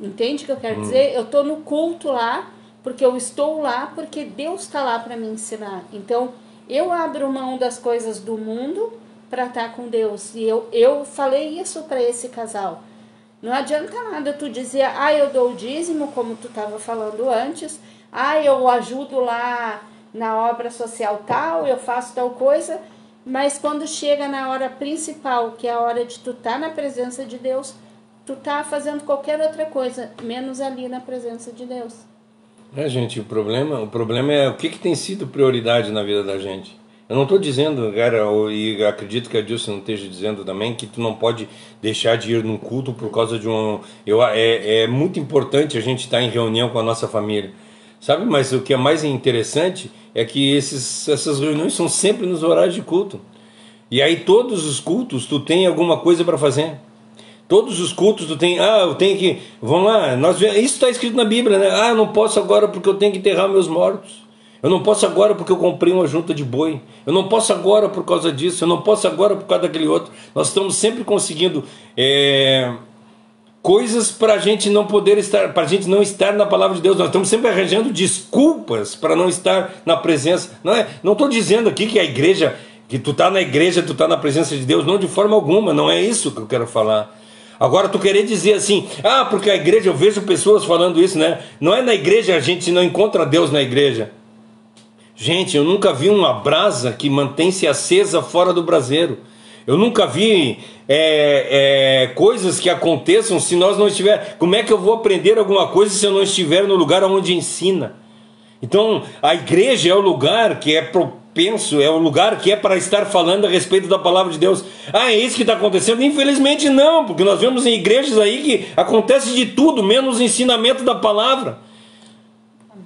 Entende o que eu quero dizer? Eu estou no culto lá, porque eu estou lá, porque Deus está lá para me ensinar. Então, eu abro mão das coisas do mundo para estar com Deus. E eu falei isso para esse casal. Não adianta nada tu dizer, eu dou o dízimo, como tu estava falando antes, eu ajudo lá na obra social tal, eu faço tal coisa, mas quando chega na hora principal, que é a hora de tu estar na presença de Deus, tu tá fazendo qualquer outra coisa, menos ali na presença de Deus. Gente, o problema é o que tem sido prioridade na vida da gente. Eu não estou dizendo, cara, e acredito que a Dilson não esteja dizendo também, que tu não pode deixar de ir num culto por causa de é muito importante a gente estar em reunião com a nossa família, sabe? Mas o que é mais interessante é que essas reuniões são sempre nos horários de culto. E aí todos os cultos tu tem alguma coisa para fazer. Todos os cultos tu tem, eu tenho que, vamos lá, isso está escrito na Bíblia, né? Eu não posso agora porque eu tenho que enterrar meus mortos. Eu não posso agora porque eu comprei uma junta de boi. Eu não posso agora por causa disso. Eu não posso agora por causa daquele outro. Nós estamos sempre conseguindo coisas para a gente não poder estar, para a gente não estar na palavra de Deus. Nós estamos sempre arranjando desculpas para não estar na presença. Não estou dizendo aqui que a igreja, que tu está na igreja, tu está na presença de Deus. Não, de forma alguma. Não é isso que eu quero falar. Agora tu querer dizer assim, porque a igreja, eu vejo pessoas falando isso, né? Não é na igreja, a gente não encontra Deus na igreja. Gente, eu nunca vi uma brasa que mantém-se acesa fora do braseiro. Eu nunca vi coisas que aconteçam se nós não estiver. Como é que eu vou aprender alguma coisa se eu não estiver no lugar onde ensina? Então, a igreja é o lugar que é propenso, é o lugar que é para estar falando a respeito da palavra de Deus. É isso que está acontecendo? Infelizmente não, porque nós vemos em igrejas aí que acontece de tudo, menos o ensinamento da palavra.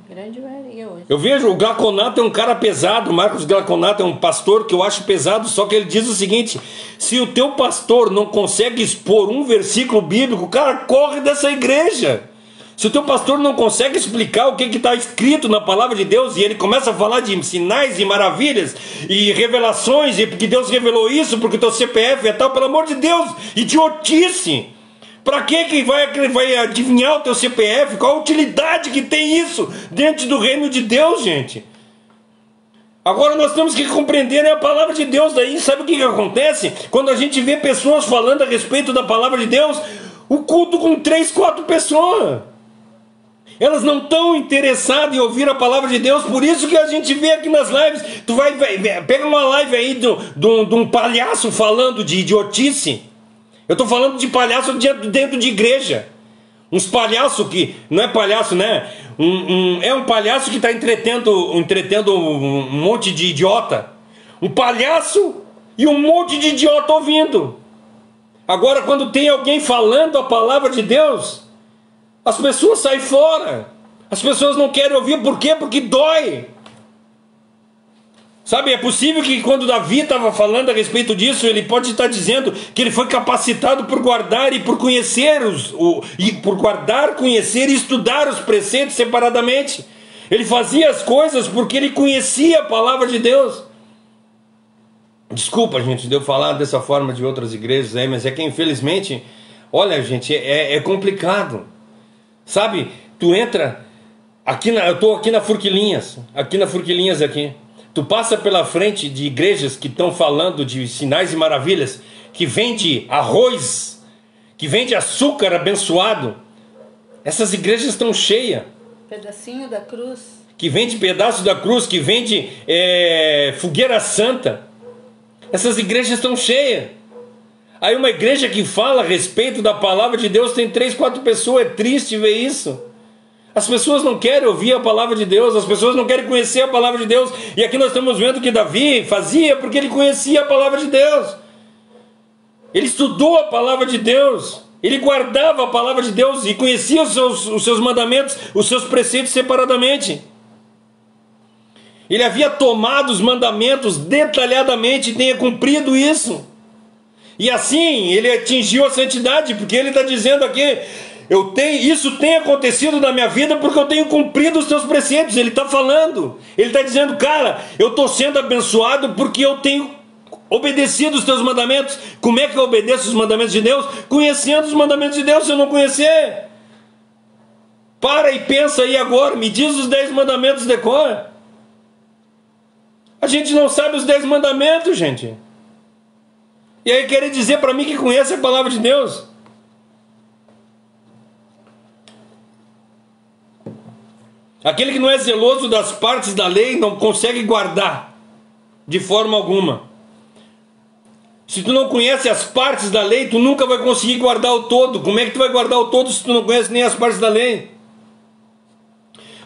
Grande maioria hoje. Eu vejo o Glaconato é um cara pesado. O Marcos Glaconato é um pastor que eu acho pesado. Só que ele diz o seguinte: se o teu pastor não consegue expor um versículo bíblico, cara, corre dessa igreja. Se o teu pastor não consegue explicar o que está escrito na palavra de Deus, e ele começa a falar de sinais e maravilhas e revelações, e porque Deus revelou isso, porque o teu CPF é tal, pelo amor de Deus, idiotice! Para que vai adivinhar o teu CPF? Qual a utilidade que tem isso dentro do reino de Deus, gente? Agora nós temos que compreender a palavra de Deus. Daí sabe o que acontece? Quando a gente vê pessoas falando a respeito da palavra de Deus, o culto com 3, 4 pessoas. Elas não estão interessadas em ouvir a palavra de Deus. Por isso que a gente vê aqui nas lives. Tu pega uma live aí de um palhaço falando de idiotice. Eu estou falando de palhaço dentro de igreja. Uns palhaços que... Não é palhaço, né? É um palhaço que está entretendo um monte de idiota. Um palhaço e um monte de idiota ouvindo. Agora, quando tem alguém falando a palavra de Deus, as pessoas saem fora. As pessoas não querem ouvir. Por quê? Porque dói. Sabe, é possível que quando Davi estava falando a respeito disso, ele pode estar dizendo que ele foi capacitado por guardar e por conhecer conhecer e estudar os preceitos separadamente. Ele fazia as coisas porque ele conhecia a palavra de Deus. Desculpa, gente, de eu falar dessa forma de outras igrejas aí, mas é que infelizmente, olha, gente, é complicado. Sabe, tu entra aqui eu estou aqui na Forquilinhas, aqui. Tu passa pela frente de igrejas que estão falando de sinais e maravilhas, que vende arroz, que vende açúcar abençoado. Essas igrejas estão cheias. Pedacinho da cruz. Que vende pedaço da cruz, que vende fogueira santa. Essas igrejas estão cheias. Aí uma igreja que fala a respeito da palavra de Deus tem 3, 4 pessoas. É triste ver isso. As pessoas não querem ouvir a palavra de Deus, as pessoas não querem conhecer a palavra de Deus. E aqui nós estamos vendo que Davi fazia porque ele conhecia a palavra de Deus. Ele estudou a palavra de Deus, ele guardava a palavra de Deus e conhecia os seus mandamentos, os seus preceitos separadamente. Ele havia tomado os mandamentos detalhadamente e tinha cumprido isso. E assim ele atingiu a santidade, porque ele está dizendo aqui... Isso tem acontecido na minha vida porque eu tenho cumprido os teus preceitos. Ele está falando, ele está dizendo, cara, eu estou sendo abençoado porque eu tenho obedecido os teus mandamentos. Como é que eu obedeço os mandamentos de Deus? Conhecendo os mandamentos de Deus. Se eu não conhecer, para e pensa aí agora, me diz os 10 mandamentos de cor. A gente não sabe os 10 mandamentos, gente. E aí querer dizer para mim que conhece a palavra de Deus? Aquele que não é zeloso das partes da lei não consegue guardar de forma alguma. Se tu não conhece as partes da lei, tu nunca vai conseguir guardar o todo. Como é que tu vai guardar o todo se tu não conhece nem as partes da lei?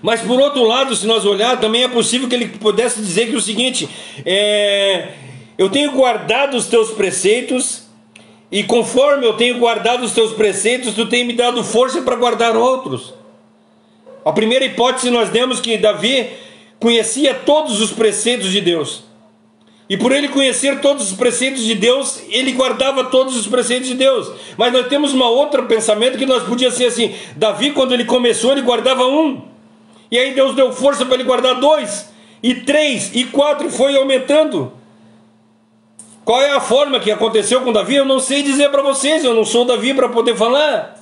Mas por outro lado, se nós olhar, também é possível que ele pudesse dizer que o seguinte, eu tenho guardado os teus preceitos, e conforme eu tenho guardado os teus preceitos, tu tem me dado força para guardar outros. A primeira hipótese nós demos que Davi conhecia todos os preceitos de Deus. E por ele conhecer todos os preceitos de Deus, ele guardava todos os preceitos de Deus. Mas nós temos um outro pensamento que nós podíamos ser assim, Davi quando ele começou ele guardava 1. E aí Deus deu força para ele guardar 2, e 3, e 4, e foi aumentando. Qual é a forma que aconteceu com Davi? Eu não sei dizer para vocês, eu não sou Davi para poder falar.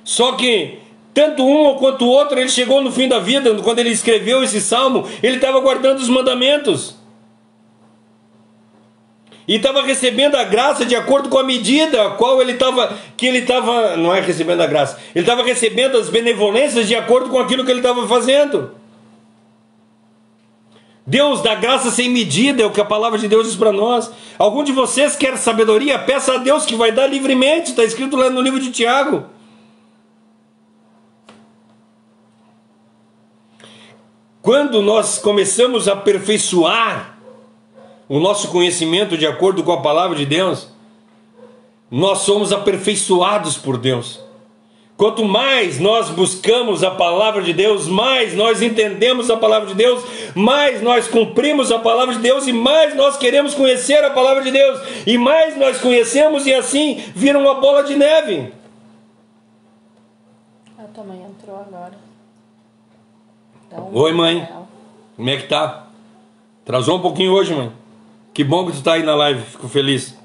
Só que tanto um quanto o outro, ele chegou no fim da vida, quando ele escreveu esse salmo, ele estava guardando os mandamentos. E estava recebendo a graça de acordo com a medida a qual não é recebendo a graça, ele estava recebendo as benevolências de acordo com aquilo que ele estava fazendo. Deus dá graça sem medida, é o que a palavra de Deus diz para nós. Algum de vocês quer sabedoria? Peça a Deus que vai dar livremente, está escrito lá no livro de Tiago. Quando nós começamos a aperfeiçoar o nosso conhecimento de acordo com a palavra de Deus, nós somos aperfeiçoados por Deus. Quanto mais nós buscamos a palavra de Deus, mais nós entendemos a palavra de Deus, mais nós cumprimos a palavra de Deus, e mais nós queremos conhecer a palavra de Deus, e mais nós conhecemos, e assim vira uma bola de neve. A tua mãe entrou agora. Então, Oi, mãe. Como é que tá? Atrasou um pouquinho hoje, mãe. Que bom que tu tá aí na live, fico feliz.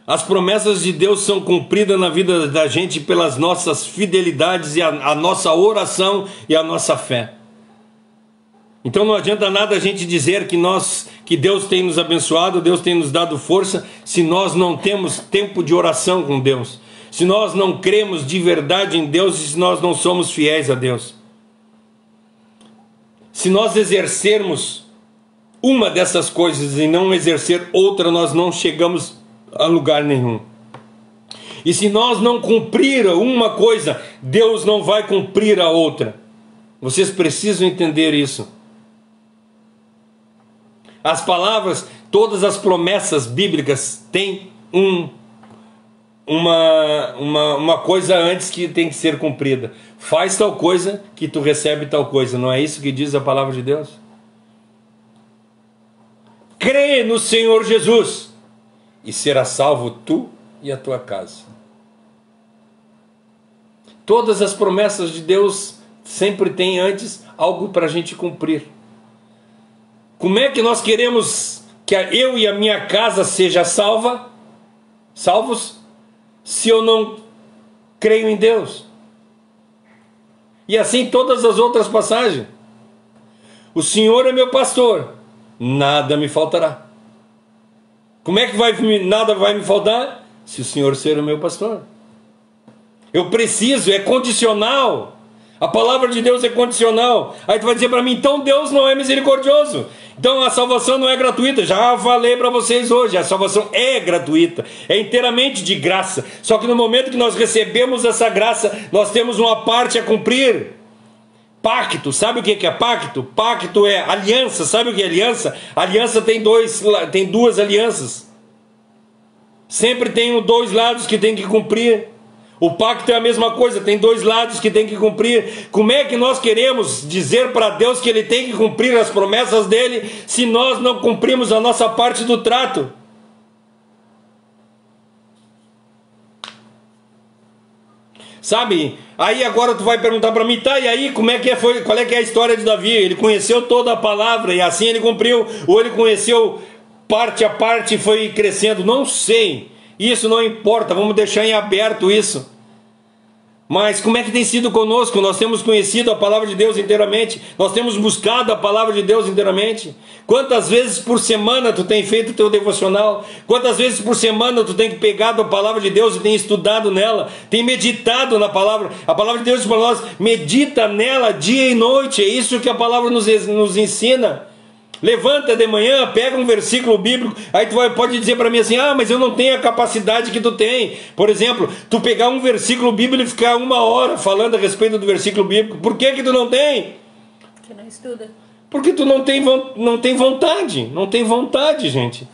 As promessas de Deus são cumpridas na vida da gente pelas nossas fidelidades e a nossa oração e a nossa fé. Então não adianta nada a gente dizer que Deus tem nos abençoado, Deus tem nos dado força, se nós não temos tempo de oração com Deus, se nós não cremos de verdade em Deus e se nós não somos fiéis a Deus. Se nós exercermos uma dessas coisas e não exercer outra, nós não chegamos a lugar nenhum. E se nós não cumprir uma coisa, Deus não vai cumprir a outra. Vocês precisam entender isso. As palavras, todas as promessas bíblicas têm uma coisa antes que tem que ser cumprida. Faz tal coisa que tu recebe tal coisa. Não é isso que diz a palavra de Deus? Crê no Senhor Jesus e será salvo tu e a tua casa. Todas as promessas de Deus sempre tem antes algo para a gente cumprir. Como é que nós queremos que eu e a minha casa seja salvos, se eu não creio em Deus? E assim todas as outras passagens. O Senhor é meu pastor, nada me faltará. Como é que nada vai me faltar? Se o Senhor ser o meu pastor. Eu preciso, é condicional. A palavra de Deus é condicional. Aí tu vai dizer para mim, então Deus não é misericordioso. Então a salvação não é gratuita. Já falei para vocês hoje, a salvação é gratuita, é inteiramente de graça. Só que no momento que nós recebemos essa graça, nós temos uma parte a cumprir. Pacto, sabe o que é pacto? Pacto é aliança, sabe o que é aliança? Aliança tem duas alianças. Sempre tem dois lados que tem que cumprir. O pacto é a mesma coisa, tem dois lados que tem que cumprir. Como é que nós queremos dizer para Deus que Ele tem que cumprir as promessas dEle, se nós não cumprimos a nossa parte do trato? Sabe? Aí agora tu vai perguntar para mim, tá, e aí como é que foi, qual é que é a história de Davi? Ele conheceu toda a palavra e assim ele cumpriu, ou ele conheceu parte a parte e foi crescendo? Não sei. Isso não importa, vamos deixar em aberto isso. Mas como é que tem sido conosco? Nós temos conhecido a palavra de Deus inteiramente? Nós temos buscado a palavra de Deus inteiramente? Quantas vezes por semana tu tem feito o teu devocional? Quantas vezes por semana tu tem pegado a palavra de Deus e tem estudado nela? Tem meditado na palavra? A palavra de Deus para nós, medita nela dia e noite. É isso que a palavra nos ensina. Levanta de manhã, pega um versículo bíblico, aí tu pode dizer para mim assim, mas eu não tenho a capacidade que tu tem. Por exemplo, tu pegar um versículo bíblico e ficar 1 hora falando a respeito do versículo bíblico. Por que tu não tem? Porque não estuda. Porque tu não tem vontade. Não tem vontade, gente.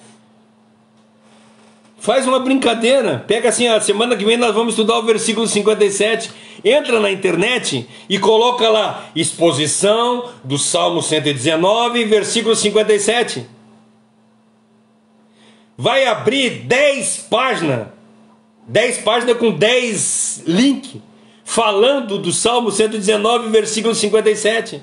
Faz uma brincadeira. Pega assim, a semana que vem nós vamos estudar o versículo 57. Entra na internet e coloca lá, exposição do Salmo 119, versículo 57. Vai abrir 10 páginas. 10 páginas com 10 links. Falando do Salmo 119, versículo 57.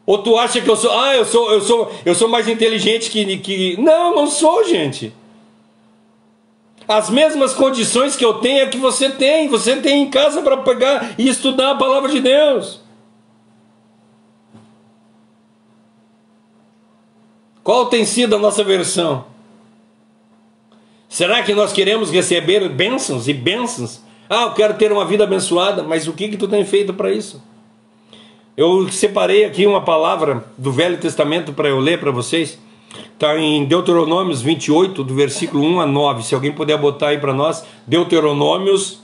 Ou tu acha que eu sou mais inteligente que... Não sou, gente. As mesmas condições que eu tenho é que você tem. Você tem em casa para pegar e estudar a palavra de Deus. Qual tem sido a nossa versão? Será que nós queremos receber bênçãos e bênçãos? Eu quero ter uma vida abençoada. Mas o que tu tem feito para isso? Eu separei aqui uma palavra do Velho Testamento para eu ler para vocês. Está em Deuteronômios 28, do versículo 1 a 9. Se alguém puder botar aí para nós, Deuteronômios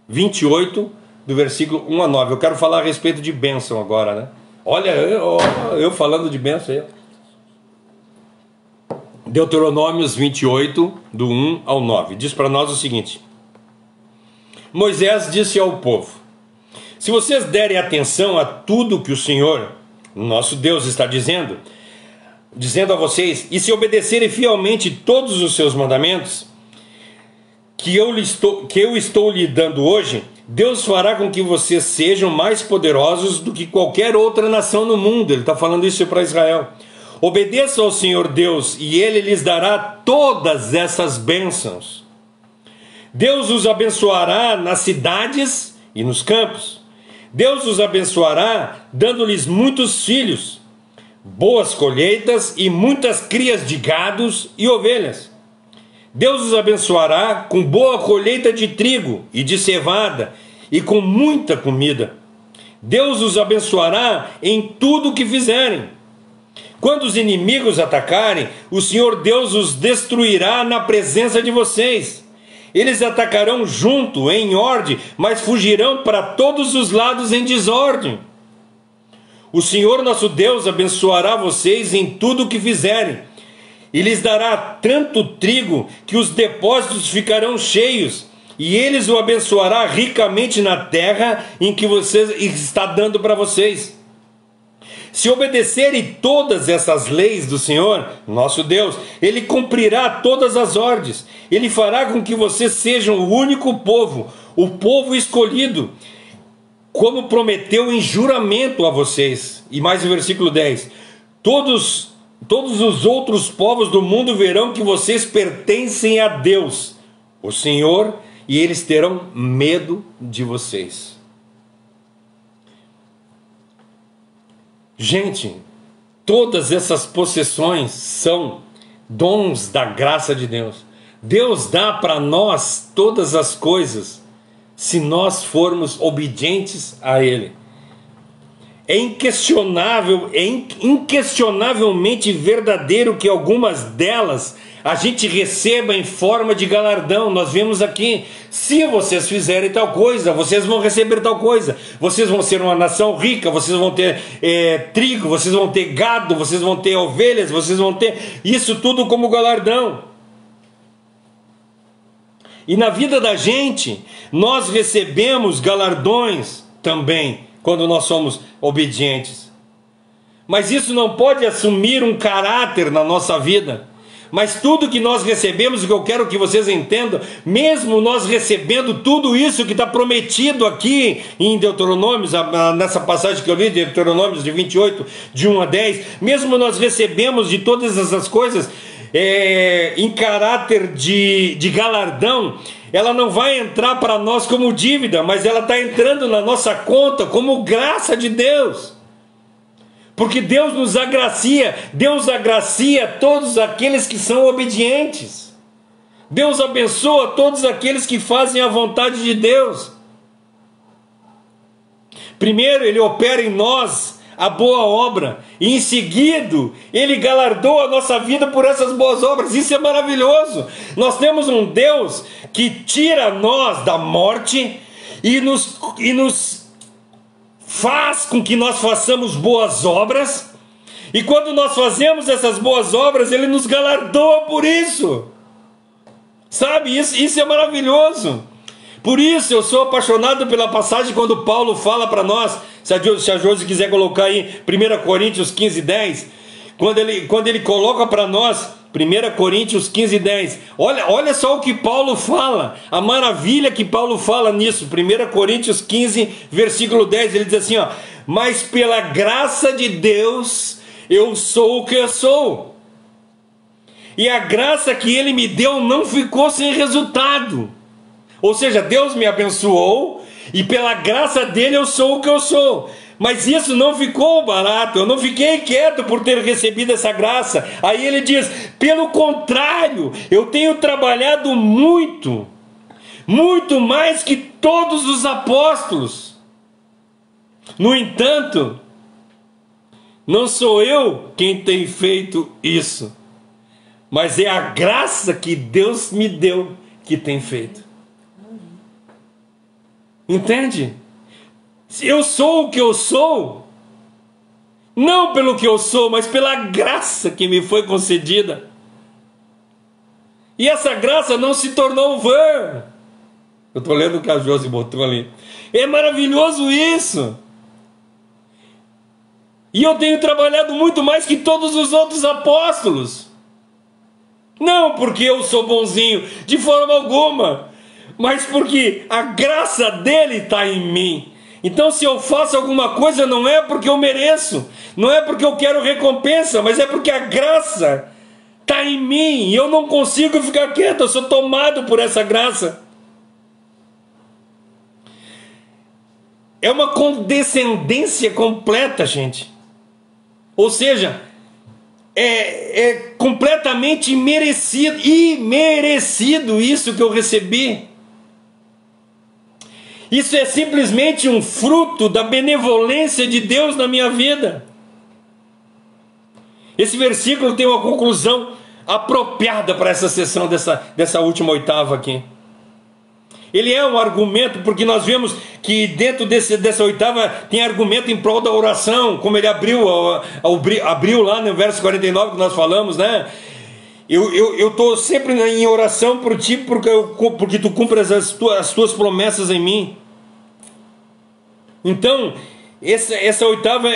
28, do versículo 1 a 9. Eu quero falar a respeito de bênção agora, né? Olha, eu falando de bênção aí. Deuteronômios 28, do 1 ao 9. Diz para nós o seguinte: Moisés disse ao povo: se vocês derem atenção a tudo que o Senhor, nosso Deus, está dizendo a vocês, e se obedecerem fielmente todos os seus mandamentos, que eu estou lhe dando hoje, Deus fará com que vocês sejam mais poderosos do que qualquer outra nação no mundo. Ele está falando isso para Israel. Obedeçam ao Senhor Deus e Ele lhes dará todas essas bênçãos. Deus os abençoará nas cidades e nos campos. Deus os abençoará dando-lhes muitos filhos, boas colheitas e muitas crias de gados e ovelhas. Deus os abençoará com boa colheita de trigo e de cevada e com muita comida. Deus os abençoará em tudo o que fizerem. Quando os inimigos atacarem, o Senhor Deus os destruirá na presença de vocês. Eles atacarão junto, em ordem, mas fugirão para todos os lados em desordem. O Senhor nosso Deus abençoará vocês em tudo o que fizerem, e lhes dará tanto trigo que os depósitos ficarão cheios, e eles o abençoará ricamente na terra em que você está dando para vocês. Se obedecerem todas essas leis do Senhor, nosso Deus, Ele cumprirá todas as ordens. Ele fará com que vocês sejam o único povo, o povo escolhido, como prometeu em juramento a vocês. E mais o versículo 10. Todos os outros povos do mundo verão que vocês pertencem a Deus, o Senhor, e eles terão medo de vocês. Gente, todas essas possessões são dons da graça de Deus. Deus dá para nós todas as coisas se nós formos obedientes a Ele. É inquestionavelmente verdadeiro que algumas delas a gente receba em forma de galardão. Nós vemos aqui: se vocês fizerem tal coisa, vocês vão receber tal coisa. Vocês vão ser uma nação rica, vocês vão ter trigo, vocês vão ter gado, vocês vão ter ovelhas, vocês vão ter isso tudo como galardão. E na vida da gente, nós recebemos galardões também, quando nós somos obedientes. Mas isso não pode assumir um caráter na nossa vida. Mas tudo que nós recebemos, o que eu quero que vocês entendam, mesmo nós recebendo tudo isso que está prometido aqui em Deuteronômios, nessa passagem que eu li, Deuteronômios de 28, de 1 a 10, mesmo nós recebemos de todas essas coisas em caráter de galardão, ela não vai entrar para nós como dívida, mas ela está entrando na nossa conta como graça de Deus. Porque Deus nos agracia, Deus agracia todos aqueles que são obedientes. Deus abençoa todos aqueles que fazem a vontade de Deus. Primeiro, Ele opera em nós a boa obra, e em seguida, Ele galardoa a nossa vida por essas boas obras. Isso é maravilhoso. Nós temos um Deus que tira nós da morte e nos faz com que nós façamos boas obras, e quando nós fazemos essas boas obras, Ele nos galardoa por isso. Sabe, isso é maravilhoso. Por isso eu sou apaixonado pela passagem quando Paulo fala para nós, se a Josi quiser colocar aí 1 Coríntios 15, 10, quando ele coloca para nós 1 Coríntios 15, 10. Olha só o que Paulo fala, a maravilha que Paulo fala nisso. 1 Coríntios 15, versículo 10, ele diz assim, ó: mas pela graça de Deus eu sou o que eu sou, e a graça que Ele me deu não ficou sem resultado. Ou seja, Deus me abençoou, e pela graça dele eu sou o que eu sou. Mas isso não ficou barato, eu não fiquei quieto por ter recebido essa graça. Aí ele diz, pelo contrário, eu tenho trabalhado muito, muito mais que todos os apóstolos. No entanto, não sou eu quem tem feito isso, mas é a graça que Deus me deu que tem feito. Entende? Eu sou o que eu sou, não pelo que eu sou, mas pela graça que me foi concedida. E essa graça não se tornou vã. Eu estou lendo o que a Josi botou ali. É maravilhoso isso. E eu tenho trabalhado muito mais que todos os outros apóstolos. Não porque eu sou bonzinho, de forma alguma. mas porque a graça dele está em mim. Então, se eu faço alguma coisa, não é porque eu mereço, não é porque eu quero recompensa, mas é porque a graça está em mim e eu não consigo ficar quieto, eu sou tomado por essa graça. É uma condescendência completa, gente. Ou seja, é completamente imerecido isso que eu recebi. Isso é simplesmente um fruto da benevolência de Deus na minha vida. Esse versículo tem uma conclusão apropriada para essa sessão dessa última oitava aqui. Ele é um argumento, porque nós vemos que dentro dessa oitava tem argumento em prol da oração, como ele abriu lá no verso 49 que nós falamos, né? Eu estou sempre em oração por ti, porque tu cumpres as tuas promessas em mim. Então, essa oitava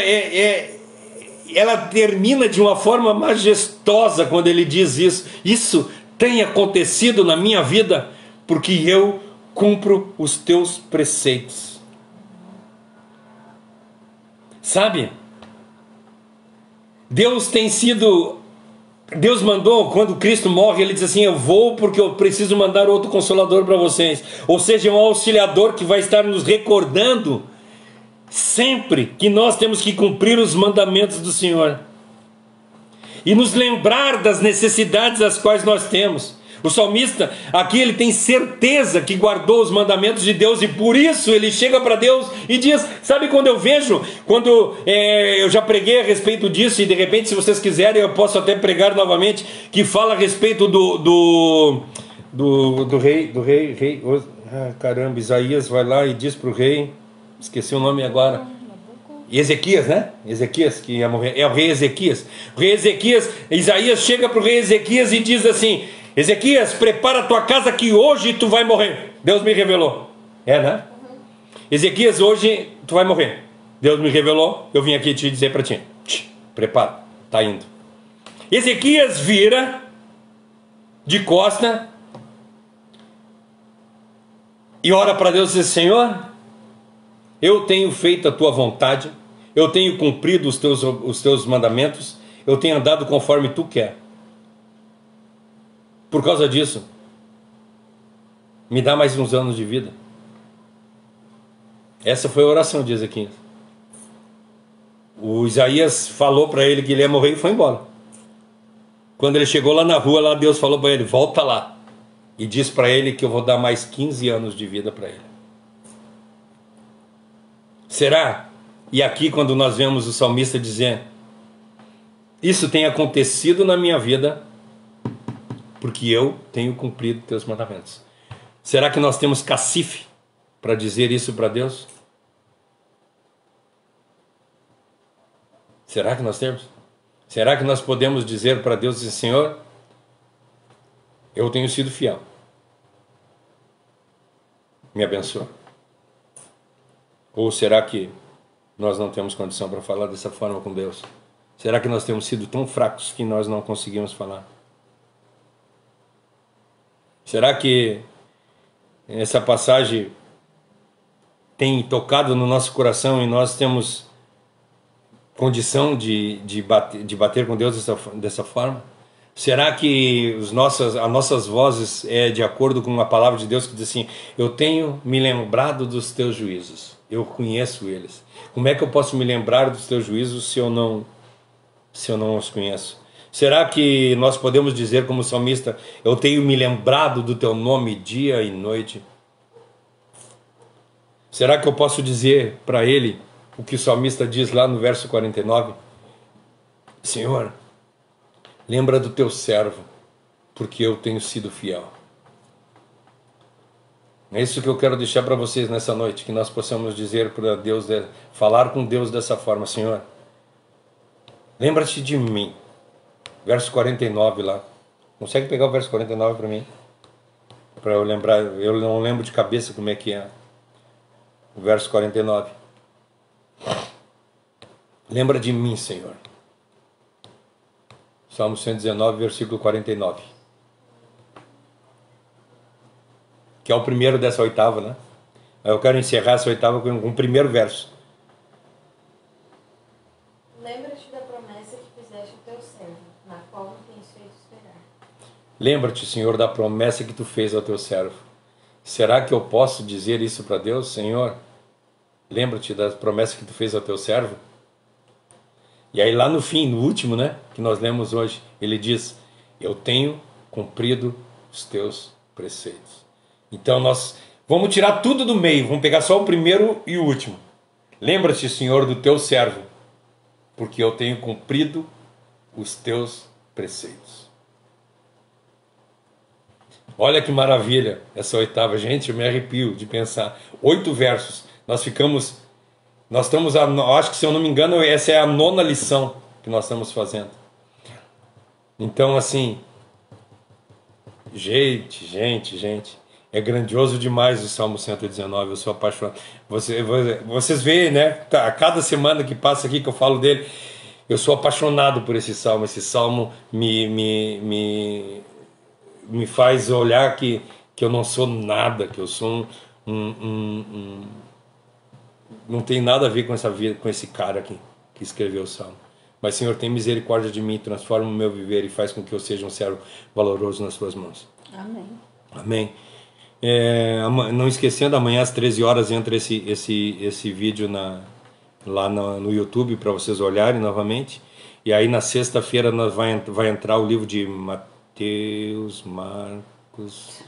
ela termina de uma forma majestosa quando ele diz isso. Isso tem acontecido na minha vida porque eu cumpro os teus preceitos. Sabe? Deus mandou, quando Cristo morre, ele diz assim: eu vou porque eu preciso mandar outro consolador para vocês. Ou seja, um auxiliador que vai estar nos recordando sempre que nós temos que cumprir os mandamentos do Senhor e nos lembrar das necessidades as quais nós temos. O salmista aqui, ele tem certeza que guardou os mandamentos de Deus e por isso ele chega para Deus e diz, sabe, quando eu já preguei a respeito disso e de repente, se vocês quiserem, eu posso até pregar novamente, que fala a respeito do rei, caramba, Isaías vai lá e diz para o rei, esqueci o nome agora, Ezequias, né? Ezequias que ia morrer, é o rei Ezequias. O rei Ezequias, Isaías chega para o rei Ezequias e diz assim: Ezequias, prepara a tua casa que hoje tu vai morrer. Deus me revelou. Né? Ezequias, hoje tu vai morrer. Deus me revelou, eu vim aqui te dizer para ti. Prepara, tá indo. Ezequias vira de costa e ora para Deus e diz: Senhor, eu tenho feito a tua vontade, eu tenho cumprido os teus mandamentos, eu tenho andado conforme tu quer. Por causa disso, me dá mais uns anos de vida. Essa foi a oração de Ezequias. O Isaías falou para ele que ele ia morrer e foi embora. Quando ele chegou lá na rua, lá Deus falou para ele: volta lá e diz para ele que eu vou dar mais 15 anos de vida para ele. Será? E aqui quando nós vemos o salmista dizer: isso tem acontecido na minha vida porque eu tenho cumprido teus mandamentos. Será que nós temos cacife para dizer isso para Deus? Será que nós temos? Será que nós podemos dizer para Deus assim: Senhor, eu tenho sido fiel, me abençoa? Ou será que nós não temos condição para falar dessa forma com Deus? Será que nós temos sido tão fracos que nós não conseguimos falar? Será que essa passagem tem tocado no nosso coração e nós temos condição de bater com Deus dessa forma? Será que as nossas vozes é de acordo com a palavra de Deus que diz assim: eu tenho me lembrado dos teus juízos, eu conheço eles. Como é que eu posso me lembrar dos teus juízos se eu não os conheço? Será que nós podemos dizer como salmista: eu tenho me lembrado do teu nome dia e noite? Será que eu posso dizer para ele o que o salmista diz lá no verso 49? Senhor, lembra do teu servo, porque eu tenho sido fiel. É isso que eu quero deixar para vocês nessa noite, que nós possamos dizer para Deus, falar com Deus dessa forma: Senhor, lembra-te de mim. Verso 49 lá. Consegue pegar o verso 49 para mim? Para eu lembrar, eu não lembro de cabeça como é que é. O verso 49. Lembra de mim, Senhor. Salmo 119, versículo 49. que é o primeiro dessa oitava, né? Eu quero encerrar essa oitava com o primeiro verso. Lembra-te da promessa que fizeste ao teu servo, na qual não tens feito esperar. Lembra-te, Senhor, da promessa que tu fez ao teu servo. Será que eu posso dizer isso para Deus? Senhor, lembra-te da promessa que tu fez ao teu servo? E aí lá no fim, no último, né, que nós lemos hoje, ele diz, eu tenho cumprido os teus preceitos. Então nós vamos tirar tudo do meio, vamos pegar só o primeiro e o último. Lembra-te, Senhor, do teu servo, porque eu tenho cumprido os teus preceitos. Olha que maravilha essa oitava, gente, eu me arrepio de pensar. 8 versos, nós estamos, acho que se eu não me engano, essa é a 9ª lição que nós estamos fazendo. Então, assim, gente, é grandioso demais o Salmo 119, eu sou apaixonado. Vocês veem, né, a cada semana que passa aqui que eu falo dele, eu sou apaixonado por esse salmo me faz olhar que eu não sou nada, que eu sou não tem nada a ver com essa vida, com esse cara aqui que escreveu o salmo. Mas, Senhor, tem misericórdia de mim, transforma o meu viver e faz com que eu seja um servo valoroso nas tuas mãos. Amém. Amém. Não esquecendo, amanhã às 13 horas entra esse vídeo lá no YouTube para vocês olharem novamente. E aí na sexta-feira vai entrar o livro de Mateus, Marcos...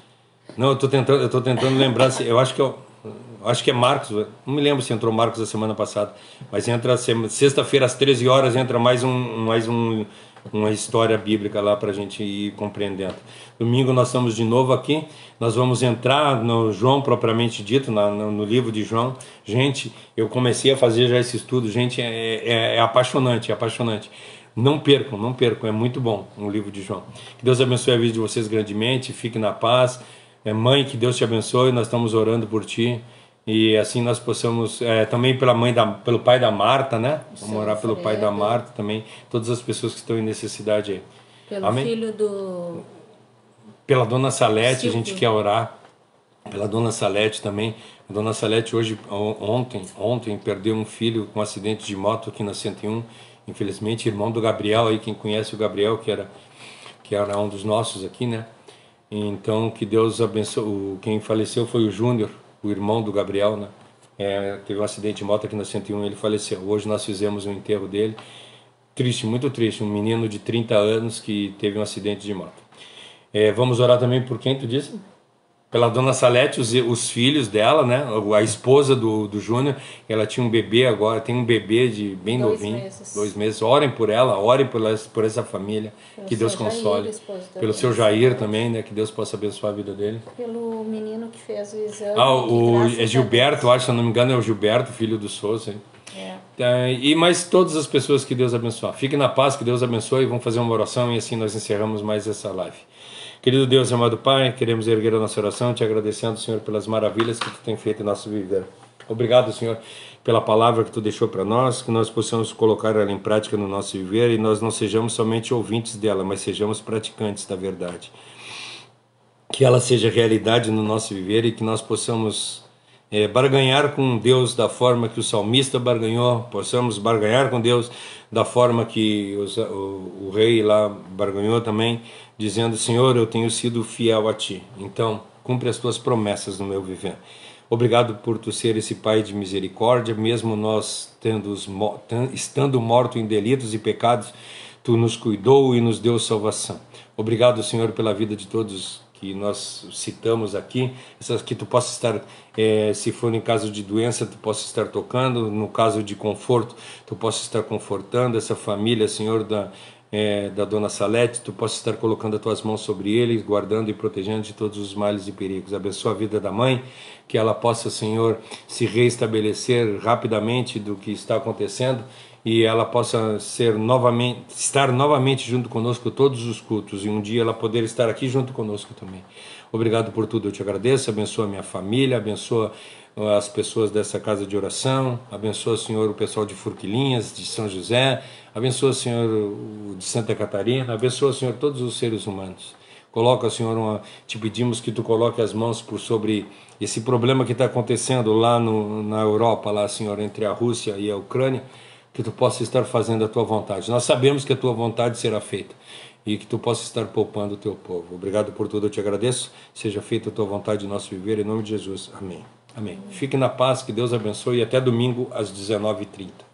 Não, eu tô tentando lembrar, eu acho que é Marcos, não me lembro se entrou Marcos a semana passada, mas entra sexta-feira às 13 horas entra mais uma história bíblica lá para a gente ir compreendendo. Domingo nós estamos de novo aqui, nós vamos entrar no João propriamente dito, no livro de João. Gente, eu comecei a fazer já esse estudo, gente, é apaixonante, é apaixonante. Não percam, é muito bom o livro de João. Que Deus abençoe a vida de vocês grandemente, fique na paz. Mãe, que Deus te abençoe, nós estamos orando por ti. E assim nós possamos, também pelo pai da Marta, né? Vamos orar pelo pai da Marta também, todas as pessoas que estão em necessidade aí. Pelo Amém? filho do... Pela Dona Salete, Silvio. a gente quer orar. Pela Dona Salete também. A Dona Salete ontem perdeu um filho com um acidente de moto aqui na 101. Infelizmente, irmão do Gabriel, aí quem conhece o Gabriel, que era um dos nossos aqui, né? Então, que Deus abençoe. Quem faleceu foi o Júnior, o irmão do Gabriel, né? Teve um acidente de moto aqui na 101, ele faleceu. Hoje nós fizemos o enterro dele. Triste, muito triste. Um menino de 30 anos que teve um acidente de moto. Vamos orar também por quem tu disse? Pela Dona Salete, os filhos dela, né? A esposa do Júnior, ela tinha um bebê agora, tem um bebê de bem novinho, 2 meses. Orem por ela, orem por essa família, que Deus console. Pelo seu Jair também, né? Que Deus possa abençoar a vida dele. Pelo menino que fez o exame. É Gilberto, acho, se eu não me engano, é o Gilberto, filho do Souza. E mais todas as pessoas que Deus abençoe. Fiquem na paz, que Deus abençoe. Vamos fazer uma oração e assim nós encerramos mais essa live. Querido Deus, amado Pai, queremos erguer a nossa oração, te agradecendo, Senhor, pelas maravilhas que tu tem feito em nosso viver. Obrigado, Senhor, pela palavra que tu deixou para nós, que nós possamos colocar ela em prática no nosso viver e nós não sejamos somente ouvintes dela, mas sejamos praticantes da verdade. Que ela seja realidade no nosso viver e que nós possamos barganhar com Deus da forma que o salmista barganhou, possamos barganhar com Deus da forma que o rei lá barganhou também, dizendo, Senhor, eu tenho sido fiel a Ti, então cumpre as Tuas promessas no meu viver. Obrigado por Tu ser esse Pai de misericórdia, mesmo nós estando mortos em delitos e pecados, Tu nos cuidou e nos deu salvação. Obrigado, Senhor, pela vida de todos que nós citamos aqui, que Tu possa estar, se for em caso de doença, Tu possa estar tocando, no caso de conforto, Tu possa estar confortando essa família, Senhor, da Dona Salete, Tu possa estar colocando as Tuas mãos sobre eles, guardando e protegendo de todos os males e perigos. Abençoa a vida da mãe, que ela possa, Senhor, se reestabelecer rapidamente do que está acontecendo e ela possa estar novamente junto conosco todos os cultos e um dia ela poder estar aqui junto conosco também. Obrigado por tudo, eu te agradeço, abençoa a minha família, abençoa as pessoas dessa casa de oração, abençoa, Senhor, o pessoal de Forquilinhas, de São José, abençoa, Senhor, o de Santa Catarina, abençoa, Senhor, todos os seres humanos. Coloca, Senhor, te pedimos que tu coloque as mãos por sobre esse problema que está acontecendo lá na Europa, lá, Senhor, entre a Rússia e a Ucrânia, que tu possa estar fazendo a tua vontade. Nós sabemos que a tua vontade será feita e que tu possa estar poupando o teu povo. Obrigado por tudo, eu te agradeço. Seja feita a tua vontade em nosso viver, em nome de Jesus. Amém. Amém. Fique na paz, que Deus abençoe e até domingo às 19h30.